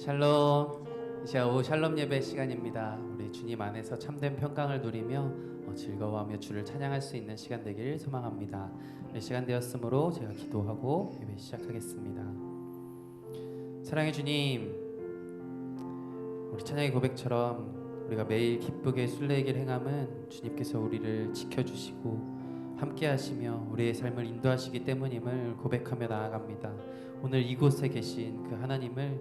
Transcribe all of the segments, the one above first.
샬롬. 이제 오후 샬롬 예배 시간입니다. 우리 주님 안에서 참된 평강을 누리며 즐거워하며 주를 찬양할 수 있는 시간 되길 소망합니다. 시간 되었으므로 제가 기도하고 예배 시작하겠습니다. 사랑의 주님, 우리 찬양의 고백처럼 우리가 매일 기쁘게 순례의 길 행함은 주님께서 우리를 지켜주시고 함께 하시며 우리의 삶을 인도하시기 때문임을 고백하며 나아갑니다. 오늘 이곳에 계신 그 하나님을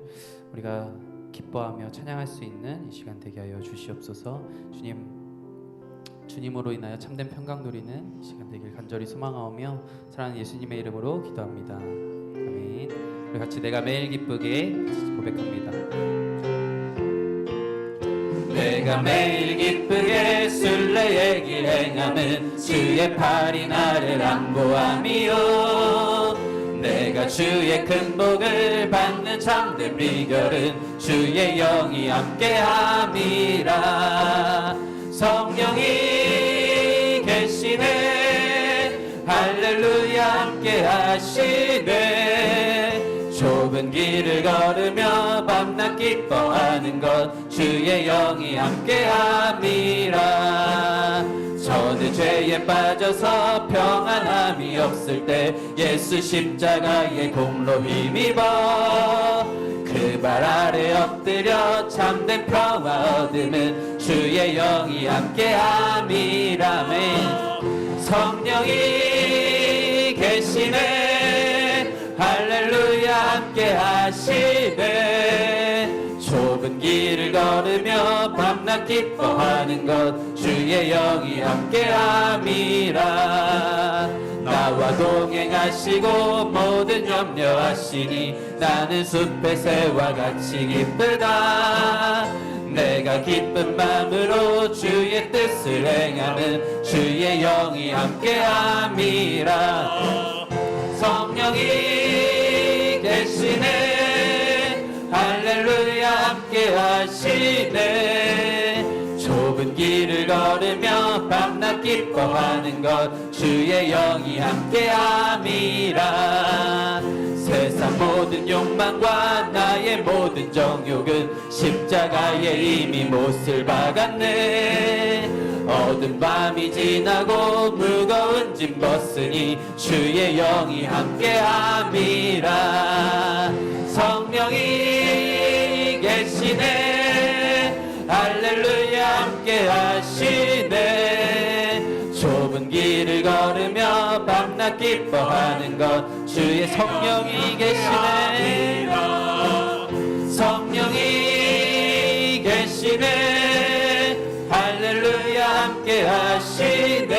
우리가 기뻐하며 찬양할 수 있는 이 시간 되게 하여 주시옵소서. 주님으로 인하여 참된 평강 누리는 이 시간 되길 간절히 소망하오며 사랑하는 예수님의 이름으로 기도합니다. 아멘. 우리 같이 내가 매일 기쁘게 고백합니다. 내가 매일 기쁘게 순례의 길 행함은 주의 팔이 나를 안보함이요, 내가 주의 큰 복을 받는 참된 비결은 주의 영이 함께함이라. 성령이 계시네, 할렐루야 함께하시네. 좁은 길을 걸으며 밤낮 기뻐하는 것 주의 영이 함께함이라. 저는 죄에 빠져서 평안함이 없을 때 예수 십자가의 공로 힘입어 그 발 아래 엎드려 참된 평화 얻으면 주의 영이 함께함이라멘. 성령이 계시네, 할렐루야 함께하시네. 좁은 길을 걸으며 밤낮 기뻐하는 것 주의 영이 함께함이라. 나와 동행하시고 모든 염려하시니 나는 숲의 새와 같이 기쁘다. 내가 기쁜 마음으로 주의 뜻을 행하는 주의 영이 함께함이라. 성령이 계시네, 할렐루야 함께하시네. 좁은 길을 걸으며 밤낮 기뻐하는 것 주의 영이 함께함이라. 세상 모든 욕망과 나의 모든 정욕은 십자가에 이미 못을 박았네. 어두운 밤이 지나고 무거운 짐 벗으니 주의 영이 함께함이라. 성령이 계시네, 할렐루야 함께하시네. 좁은 길을 걸으며 밤낮 기뻐하는 것 주의 성령이 계시네. 성령이 계시네, 할렐루야 함께하시네.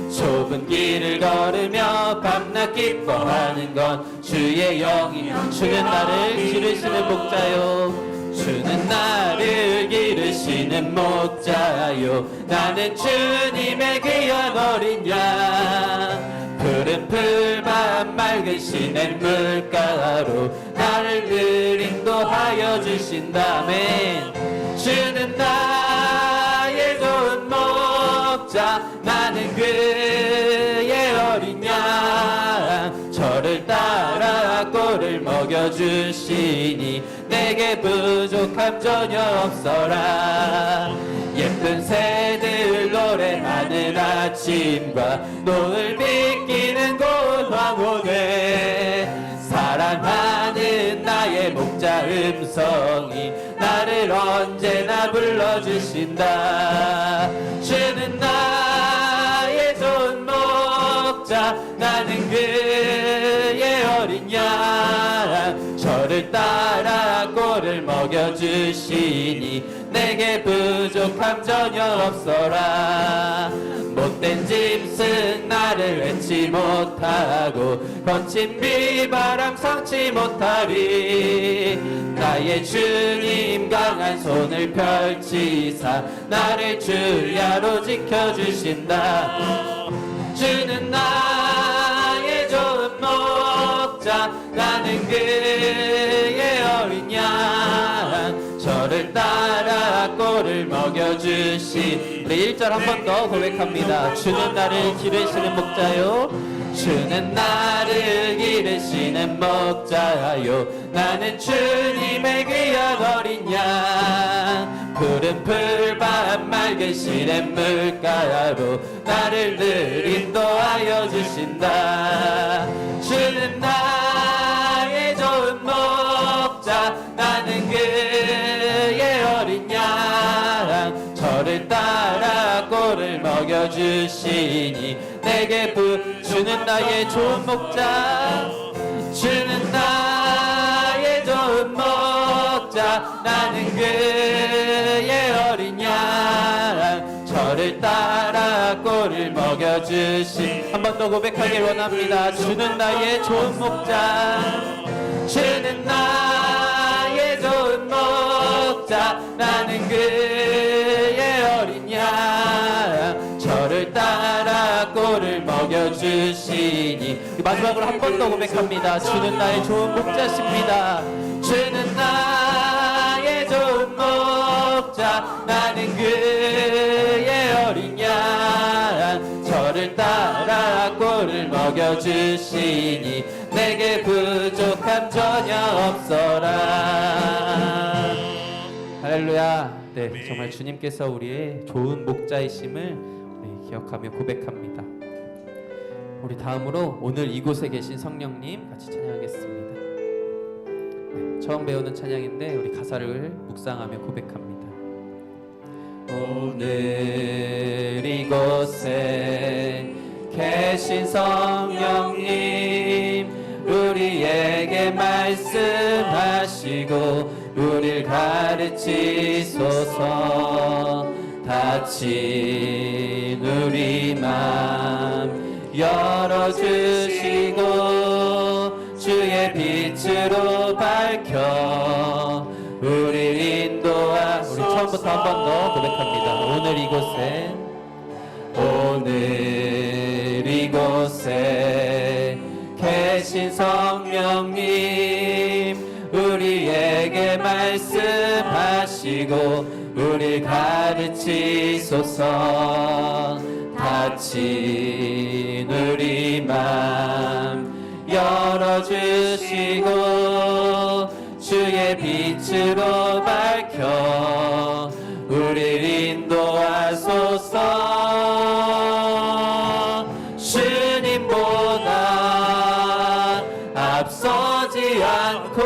좁은 길을 걸으며 밤낮 기뻐하는 것 주의 영이. 주는 나를 기르시는 목자요, 주는 나를 기르시는 목자요. 나는 주님의 귀한 어린 양, 푸른 풀밭 맑은 시냇 물가로 나를 늘 인도하여 주신다면. 주는 나의 좋은 목자, 나는 그의 어린 양. 저를 따라 꼴을 먹여주시니 내게 부족함 전혀 없어라. 예쁜 새들 노래하는 아침과 노을 비끼는 고운 황혼에 사랑하는 나의 목자 음성이 나를 언제나 불러주신다. 주는 나의 좋은 목자, 나는 그의 어린 양. 저를 따라 꼴을 먹여주시니 내게 부족함 전혀 없어라. 못된 짐승 나를 맺지 못하고 거친 비바람 상치 못하리. 나의 주님 강한 손을 펼치사 나를 주야로 지켜주신다. 주는 나의 좋은 목자, 나는 그의 어린 양. 저를 따라 꼴을 먹여주시. 우리 1절 한 번 더 고백합니다. 주는 나를 기르시는 목자요, 주는 나를 기르시는 목자요 나는 주님의 귀한 어린 양 푸른 풀밭 맑은 시냇 물가로 나를 늘 인도하여 주신다 주는 나의 좋은 목자 나는 그의 어린 양 저를 따라 꼴을 먹여주시니 내게 주는 나의 좋은 목자 주는 나의 좋은 목자 나는 그의 어린 양 저를 따라 꼴을 먹여주시 한 번 더 고백하길 원합니다 주는 나의 좋은 목자 주는 나의 좋은 목자 나는 그의 어린 양 저를 따라 꼴을 먹여주시니 마지막으로 한 번 더 고백합니다 주는 나의 좋은 목자십니다 주는 나의 좋은 목자 나는 그의 어린 양 저를 따라 꼴을 먹여주시니 내게 부족함 전혀 없어라 할렐루야 네 정말 주님께서 우리의 좋은 목자이심을 기억하며 고백합니다 우리 다음으로 오늘 이곳에 계신 성령님 같이 찬양하겠습니다 네, 처음 배우는 찬양인데 우리 가사를 묵상하며 고백합니다 오늘 이곳에 계신 성령님 우리에게 말씀하시고 우릴 가르치소서 닫힌 우리 맘 열어주시고 주의 빛으로 밝혀 우릴 인도하 우리 처음부터 한 번 더 고백합니다 오늘 이곳에 계신 성령님 우리에게 말씀하시고 우릴 가르치소서 닫힌 우리 맘 열어주시고 주의 빛으로 밝혀 우릴 인도하소서 주님보다 앞서지 않고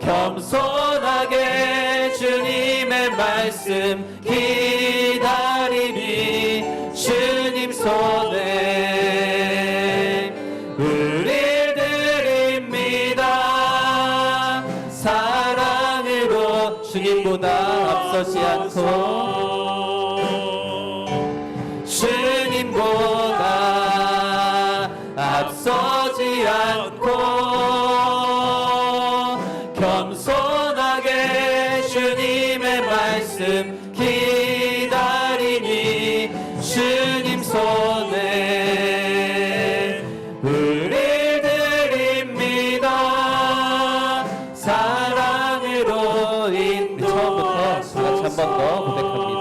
겸손하게 주님의 말씀 기다리니 주님 손에 우릴 드립니다 사랑으로 주님보다 앞서지 않고 주님보다 앞서지 않고 겸손하게 주님의 말씀 기다리니 주님 손에 우릴 드립니다 사랑으로 처음부터 다 같이 한 번 더 고백합니다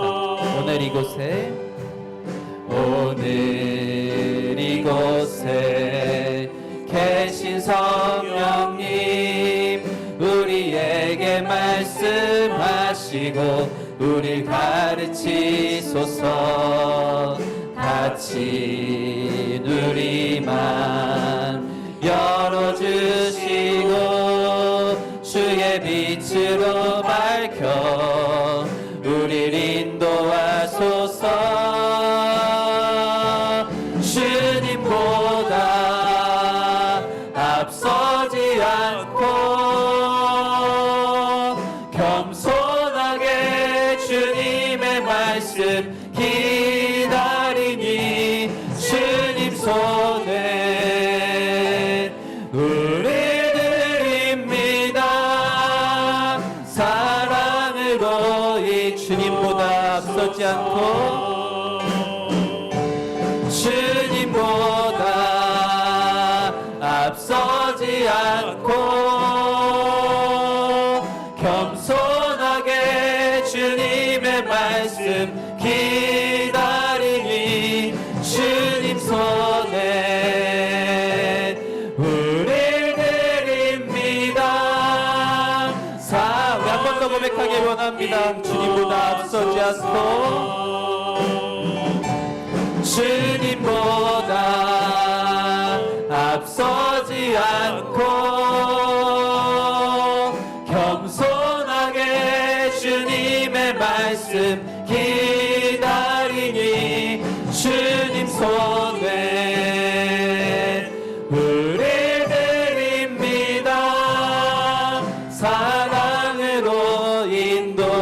오늘 이곳에 계신 성령님 우리에게 말씀하시고 우릴 가르치소서 닫힌 우리 맘 열어주시고 주의 빛으로 밝혀 우릴 인도하소서 주님보다 앞서지 않고 겸손하게 주님의 말씀 기다리니 주님 손에 우릴 드립니다 사랑으로 이 주님보다 앞서지 않고 주님보다 앞서지 않고 겸손하게 주님의 말씀 기다리니 주님 기도합니다. 주님보다 앞서지 않고 주님보다 앞서지 않고 겸손하게 주님의 말씀 기다리니 주님 손에 우리 드립니다. 사랑으로 인도하소서.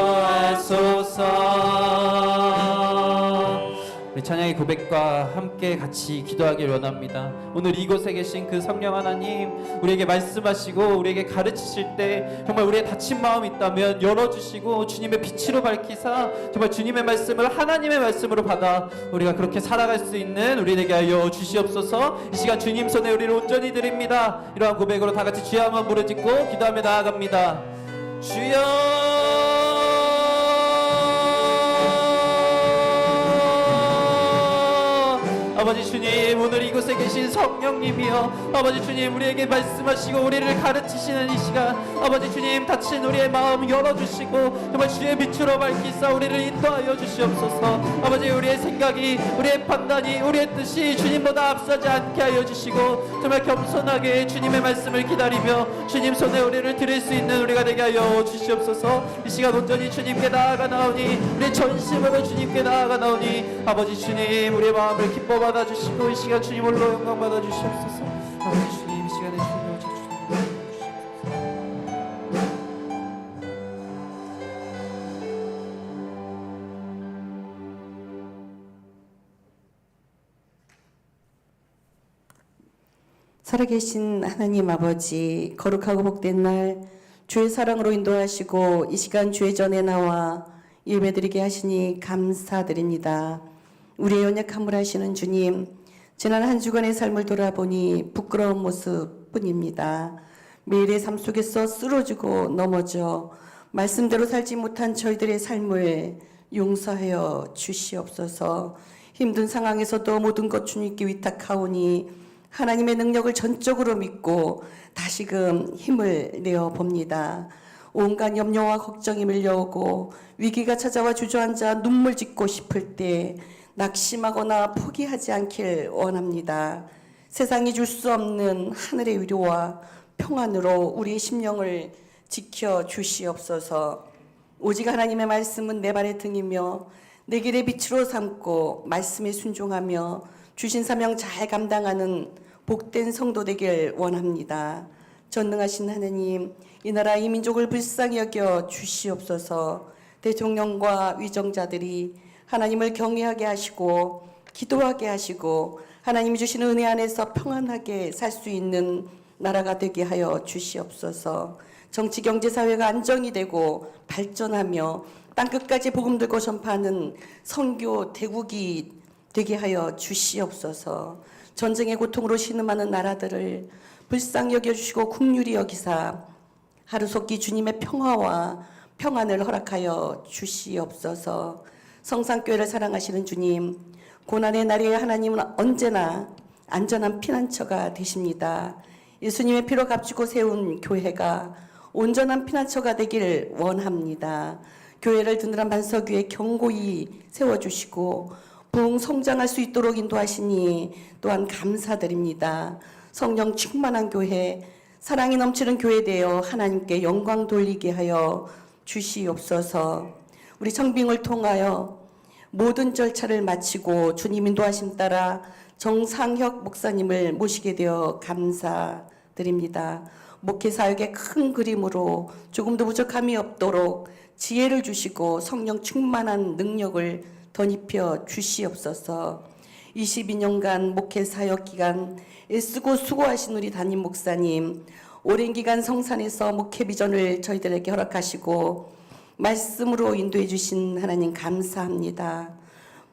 우리 찬양의 고백과 함께 같이 기도하길 원합니다. 오늘 이곳에 계신 그 성령 하나님, 우리에게 말씀하시고 우리에게 가르치실 때 정말 우리의 다친 마음이 있다면 열어주시고 주님의 빛으로 밝히사 정말 주님의 말씀을 하나님의 말씀으로 받아 우리가 그렇게 살아갈 수 있는 우리에게 하여 주시옵소서. 이 시간 주님 손에 우리를 온전히 드립니다. 이러한 고백으로 다 같이 주여 한번 부르짖고 기도하며 나아갑니다. 주여 아버지 주님, 오늘 이곳에 계신 성령님이여 아버지 주님, 우리에게 말씀하시고 우리를 가르치시는 이 시간 아버지 주님, 다친 우리의 마음 열어주시고 정말 주의 빛으로 밝히사 우리를 인도하여 주시옵소서. 아버지 우리의 생각이, 우리의 판단이, 우리의 뜻이 주님보다 앞서지 않게 하여 주시고 정말 겸손하게 주님의 말씀을 기다리며 주님 손에 우리를 드릴 수 있는 우리가 되게 하여 주시옵소서. 이 시간 온전히 주님께 나아가나오니 우리 전심으로 주님께 나아가나오니 아버지 주님, 우리의 마음을 기뻐 받아주시고 이 시간 주님 홀로 영광 받아주시옵소서. 아버지 주님, 이 시간에 주님 주시옵소서. 살아계신 하나님 아버지, 거룩하고 복된 날 주의 사랑으로 인도하시고 이 시간 주의 전에 나와 예배드리게 하시니 감사드립니다. 우리의 연약함을 아시는 주님, 지난 한 주간의 삶을 돌아보니 부끄러운 모습뿐입니다. 매일의 삶 속에서 쓰러지고 넘어져 말씀대로 살지 못한 저희들의 삶을 용서하여 주시옵소서. 힘든 상황에서도 모든 것 주님께 위탁하오니 하나님의 능력을 전적으로 믿고 다시금 힘을 내어 봅니다. 온갖 염려와 걱정이 밀려오고 위기가 찾아와 주저앉아 눈물 짓고 싶을 때 낙심하거나 포기하지 않길 원합니다. 세상이 줄 수 없는 하늘의 위로와 평안으로 우리의 심령을 지켜 주시옵소서. 오직 하나님의 말씀은 내 발의 등이며 내 길의 빛으로 삼고 말씀에 순종하며 주신 사명 잘 감당하는 복된 성도 되길 원합니다. 전능하신 하나님, 이 나라 이 민족을 불쌍히 여겨 주시옵소서. 대통령과 위정자들이 하나님을 경외하게 하시고 기도하게 하시고 하나님이 주시는 은혜 안에서 평안하게 살 수 있는 나라가 되게 하여 주시옵소서. 정치, 경제, 사회가 안정이 되고 발전하며 땅끝까지 복음 들고 전파하는 선교 대국이 되게 하여 주시옵소서. 전쟁의 고통으로 신음하는 나라들을 불쌍히 여겨주시고 긍휼히 여기사 하루속히 주님의 평화와 평안을 허락하여 주시옵소서. 성산교회를 사랑하시는 주님, 고난의 날에 하나님은 언제나 안전한 피난처가 되십니다. 예수님의 피로 값주고 세운 교회가 온전한 피난처가 되길 원합니다. 교회를 든든한 반석 위에 견고히 세워주시고 부흥 성장할 수 있도록 인도하시니 또한 감사드립니다. 성령 충만한 교회, 사랑이 넘치는 교회 되어 하나님께 영광 돌리게 하여 주시옵소서. 우리 청빙을 통하여 모든 절차를 마치고 주님 인도하심 따라 정상혁 목사님을 모시게 되어 감사드립니다. 목회 사역의 큰 그림으로 조금도 부족함이 없도록 지혜를 주시고 성령 충만한 능력을 덧입혀 주시옵소서. 22년간 목회 사역 기간 애쓰고 수고하신 우리 담임 목사님, 오랜 기간 성산에서 목회 비전을 저희들에게 허락하시고 말씀으로 인도해 주신 하나님 감사합니다.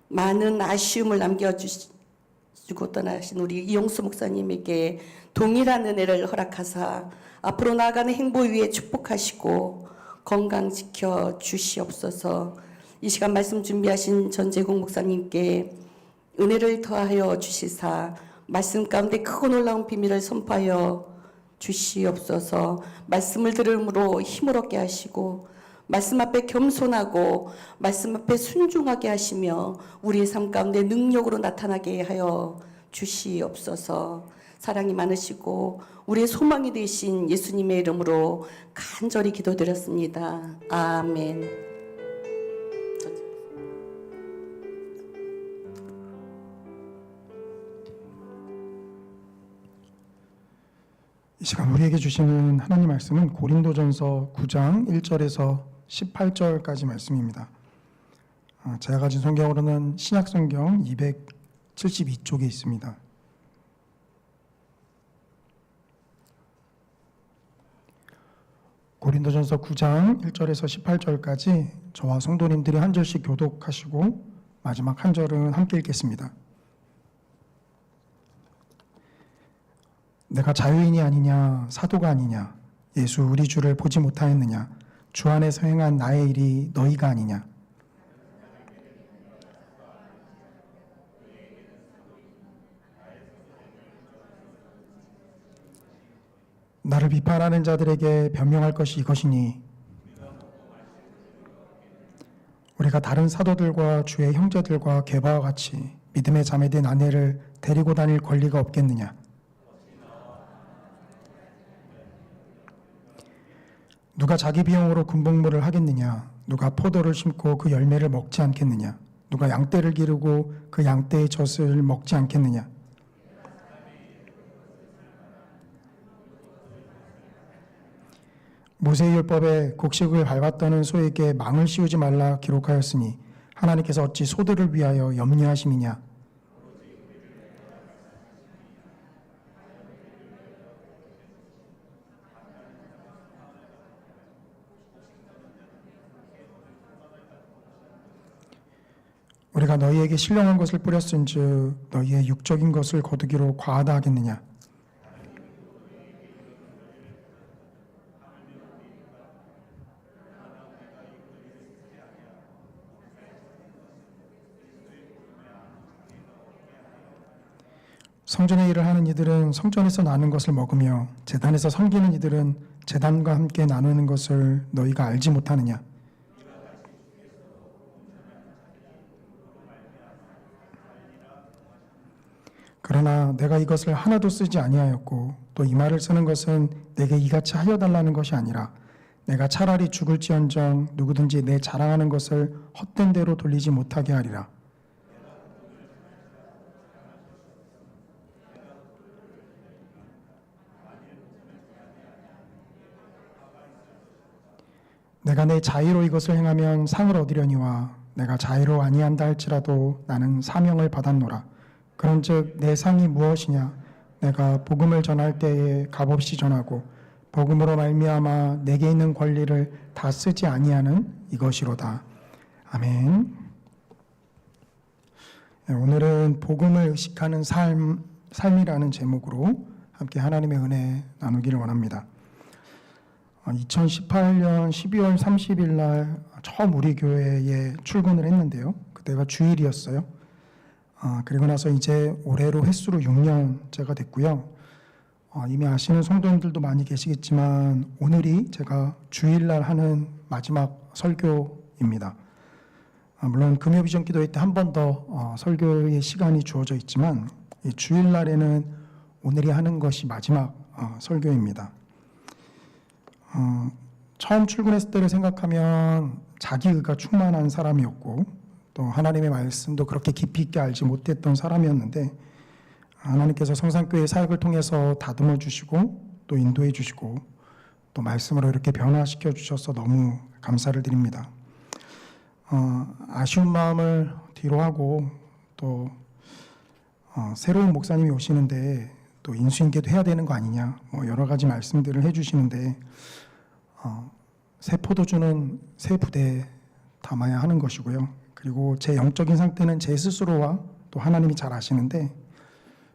많은 아쉬움을 남겨주시고 떠나신 우리 이용수 목사님에게 동일한 은혜를 허락하사 앞으로 나아가는 행보 위에 축복하시고 건강 지켜 주시옵소서. 이 시간 말씀 준비하신 전재국 목사님께 은혜를 더하여 주시사 말씀 가운데 크고 놀라운 비밀을 선포하여 주시옵소서. 말씀을 들음으로 힘을 얻게 하시고 말씀 앞에 겸손하고 말씀 앞에 순종하게 하시며 우리의 삶 가운데 능력으로 나타나게 하여 주시옵소서. 사랑이 많으시고 우리의 소망이 되신 예수님의 이름으로 간절히 기도드렸습니다. 아멘. 이 시간 우리에게 주시는 하나님 말씀은 고린도전서 9장 1절에서 18절까지 말씀입니다. 제가 가진 성경으로는 신약성경 272쪽에 있습니다. 고린도전서 9장 1절에서 18절까지 저와 성도님들이 한 절씩 교독하시고 마지막 한 절은 함께 읽겠습니다. 내가 자유인이 아니냐 사도가 아니냐 예수 우리 주를 보지 못하였느냐 주 안에서 행한 나의 일이 너희가 아니냐 나를 비판하는 자들에게 변명할 것이 이것이니 우리가 다른 사도들과 주의 형제들과 게바와 같이 믿음에 자매된 아내를 데리고 다닐 권리가 없겠느냐 누가 자기 비용으로 군복무를 하겠느냐 누가 포도를 심고 그 열매를 먹지 않겠느냐 누가 양떼를 기르고 그 양떼의 젖을 먹지 않겠느냐 모세의 율법에 곡식을 밟았다는 소에게 망을 씌우지 말라 기록하였으니 하나님께서 어찌 소들을 위하여 염려하심이냐 우리가 너희에게 신령한 것을 뿌렸은즉 너희의 육적인 것을 거두기로 과하다 하겠느냐 성전의 일을 하는 이들은 성전에서 나는 것을 먹으며 제단에서 섬기는 이들은 제단과 함께 나누는 것을 너희가 알지 못하느냐 그러나 내가 이것을 하나도 쓰지 아니하였고 또 이 말을 쓰는 것은 내게 이같이 하여 달라는 것이 아니라 내가 차라리 죽을지언정 누구든지 내 자랑하는 것을 헛된 대로 돌리지 못하게 하리라. 내가 내 자의로 이것을 행하면 상을 얻으려니와 내가 자의로 아니한다 할지라도 나는 사명을 받았노라. 그런즉 내 상이 무엇이냐? 내가 복음을 전할 때에 값없이 전하고 복음으로 말미암아 내게 있는 권리를 다 쓰지 아니하는 이것이로다. 아멘. 오늘은 복음을 의식하는 삶이라는 제목으로 함께 하나님의 은혜 나누기를 원합니다. 2018년 12월 30일 날 처음 우리 교회에 출근을 했는데요. 그때가 주일이었어요. 그리고 나서 이제 올해로 횟수로 6년째가 됐고요. 이미 아시는 성도님들도 많이 계시겠지만 오늘이 제가 주일날 하는 마지막 설교입니다. 물론 금요비전 기도회 때 한 번 더 설교의 시간이 주어져 있지만 이 주일날에는 오늘이 하는 것이 마지막 설교입니다. 처음 출근했을 때를 생각하면 자기의가 충만한 사람이었고 또 하나님의 말씀도 그렇게 깊이 있게 알지 못했던 사람이었는데 하나님께서 성산교회 사역을 통해서 다듬어 주시고 또 인도해 주시고 또 말씀으로 이렇게 변화시켜 주셔서 너무 감사를 드립니다. 아쉬운 마음을 뒤로하고 또 새로운 목사님이 오시는데 또 인수인계도 해야 되는 거 아니냐 뭐 여러 가지 말씀들을 해주시는데 새 포도주는 새 부대에 담아야 하는 것이고요. 그리고 제 영적인 상태는 제 스스로와 또 하나님이 잘 아시는데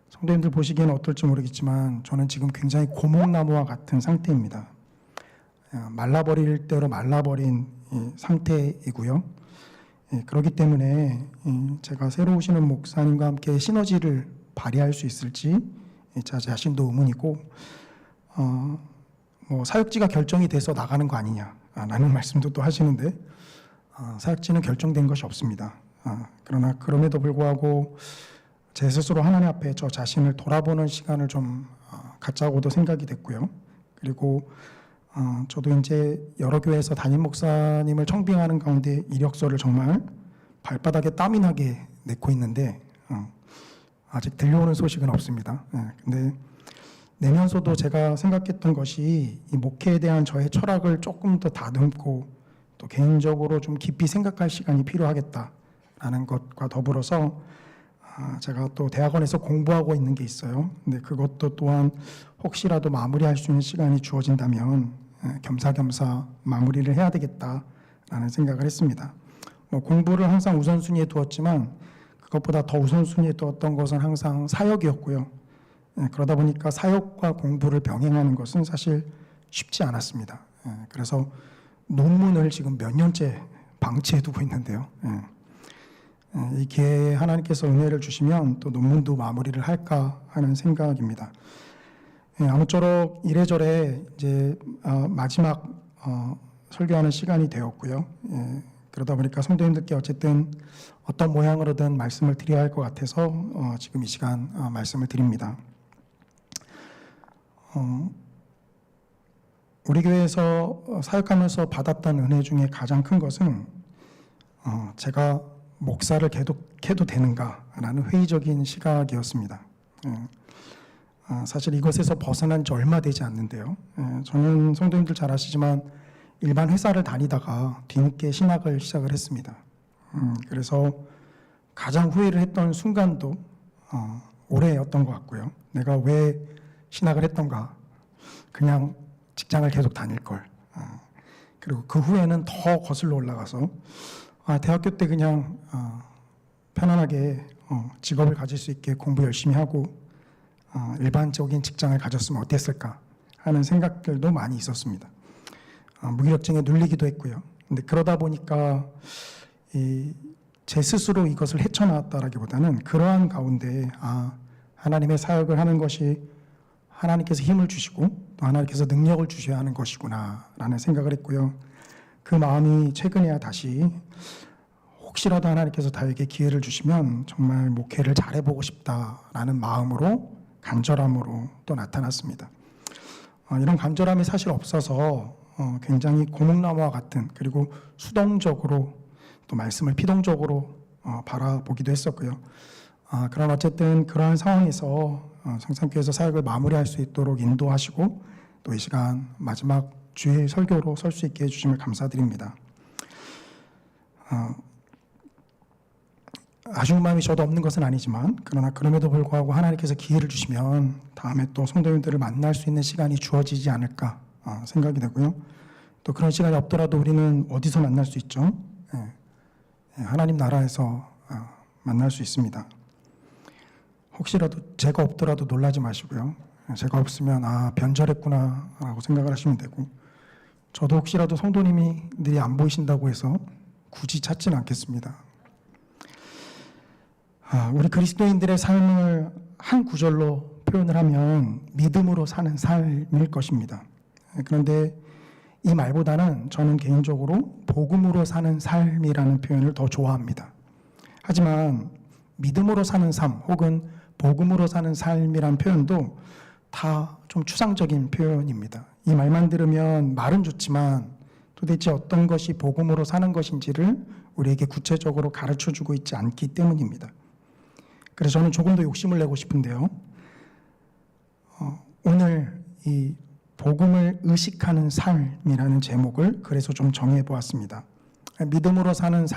성도님들 보시기에는 어떨지 모르겠지만 저는 지금 굉장히 고목나무와 같은 상태입니다. 말라버릴 대로 말라버린 상태이고요. 그렇기 때문에 제가 새로 오시는 목사님과 함께 시너지를 발휘할 수 있을지 제 자신도 의문이고 뭐 사역지가 결정이 돼서 나가는 거 아니냐 라는 말씀도 또 하시는데 사역지는 결정된 것이 없습니다. 그러나 그럼에도 불구하고 제 스스로 하나님 앞에 저 자신을 돌아보는 시간을 좀 갖자고도 생각이 됐고요. 그리고 저도 이제 여러 교회에서 담임 목사님을 청빙하는 가운데 이력서를 정말 발바닥에 땀이 나게 내고 있는데 아직 들려오는 소식은 없습니다. 근데 내면서도 제가 생각했던 것이 이 목회에 대한 저의 철학을 조금 더 다듬고 또 개인적으로 좀 깊이 생각할 시간이 필요하겠다라는 것과 더불어서 제가 또 대학원에서 공부하고 있는 게 있어요. 근데 그것도 또한 혹시라도 마무리할 수 있는 시간이 주어진다면 겸사겸사 마무리를 해야 되겠다라는 생각을 했습니다. 뭐 공부를 항상 우선순위에 두었지만 그것보다 더 우선순위에 두었던 것은 항상 사역이었고요. 그러다 보니까 사역과 공부를 병행하는 것은 사실 쉽지 않았습니다. 그래서 논문을 지금 몇 년째 방치해 두고 있는데요. 이 기회에 하나님께서 은혜를 주시면 또 논문도 마무리를 할까 하는 생각입니다. 아무쪼록 이래저래 이제 마지막 설교하는 시간이 되었고요. 그러다 보니까 성도님들께 어쨌든 어떤 모양으로든 말씀을 드려야 할 것 같아서 지금 이 시간 말씀을 드립니다. 우리 교회에서 사역하면서 받았던 은혜 중에 가장 큰 것은 제가 목사를 계속해도 되는가라는 회의적인 시각이었습니다. 사실 이것에서 벗어난 지 얼마 되지 않는데요. 저는 성도님들 잘 아시지만 일반 회사를 다니다가 뒤늦게 신학을 시작을 했습니다. 그래서 가장 후회를 했던 순간도 올해였던 것 같고요. 내가 왜 신학을 했던가, 그냥 직장을 계속 다닐 걸. 그리고 그 후에는 더 거슬러 올라가서 대학교 때 그냥 편안하게 직업을 가질 수 있게 공부 열심히 하고 일반적인 직장을 가졌으면 어땠을까 하는 생각들도 많이 있었습니다. 무기력증에 눌리기도 했고요. 근데 그러다 보니까 제 스스로 이것을 헤쳐나왔다라기보다는 그러한 가운데 하나님의 사역을 하는 것이 하나님께서 힘을 주시고 또 하나님께서 능력을 주셔야 하는 것이구나라는 생각을 했고요. 그 마음이 최근에야 다시 혹시라도 하나님께서 나에게 기회를 주시면 정말 목회를 잘해보고 싶다라는 마음으로 간절함으로 또 나타났습니다. 이런 간절함이 사실 없어서 굉장히 고목나무와 같은, 그리고 수동적으로 또 말씀을 피동적으로 바라보기도 했었고요. 그런 어쨌든 그러한 상황에서 성산교회에서 사역을 마무리할 수 있도록 인도하시고 또 이 시간 마지막 주일 설교로 설 수 있게 해주심을 감사드립니다. 아쉬운 마음이 저도 없는 것은 아니지만 그러나 그럼에도 불구하고 하나님께서 기회를 주시면 다음에 또 성도님들을 만날 수 있는 시간이 주어지지 않을까 생각이 되고요. 또 그런 시간이 없더라도 우리는 어디서 만날 수 있죠? 하나님 나라에서 만날 수 있습니다. 혹시라도 제가 없더라도 놀라지 마시고요. 제가 없으면 변절했구나 라고 생각을 하시면 되고, 저도 혹시라도 성도님들이 안 보이신다고 해서 굳이 찾지는 않겠습니다. 우리 그리스도인들의 삶을 한 구절로 표현을 하면 믿음으로 사는 삶일 것입니다. 그런데 이 말보다는 저는 개인적으로 복음으로 사는 삶이라는 표현을 더 좋아합니다. 하지만 믿음으로 사는 삶 혹은 복음으로 사는 삶이란 표현도 다 좀 추상적인 표현입니다. 이 말만 들으면 말은 좋지만 도대체 어떤 것이 복음으로 사는 것인지를 우리에게 구체적으로 가르쳐주고 있지 않기 때문입니다. 그래서 저는 조금 더 욕심을 내고 싶은데요. 오늘 이 복음을 의식하는 삶이라는 제목을 그래서 좀 정해 보았습니다. 믿음으로 사는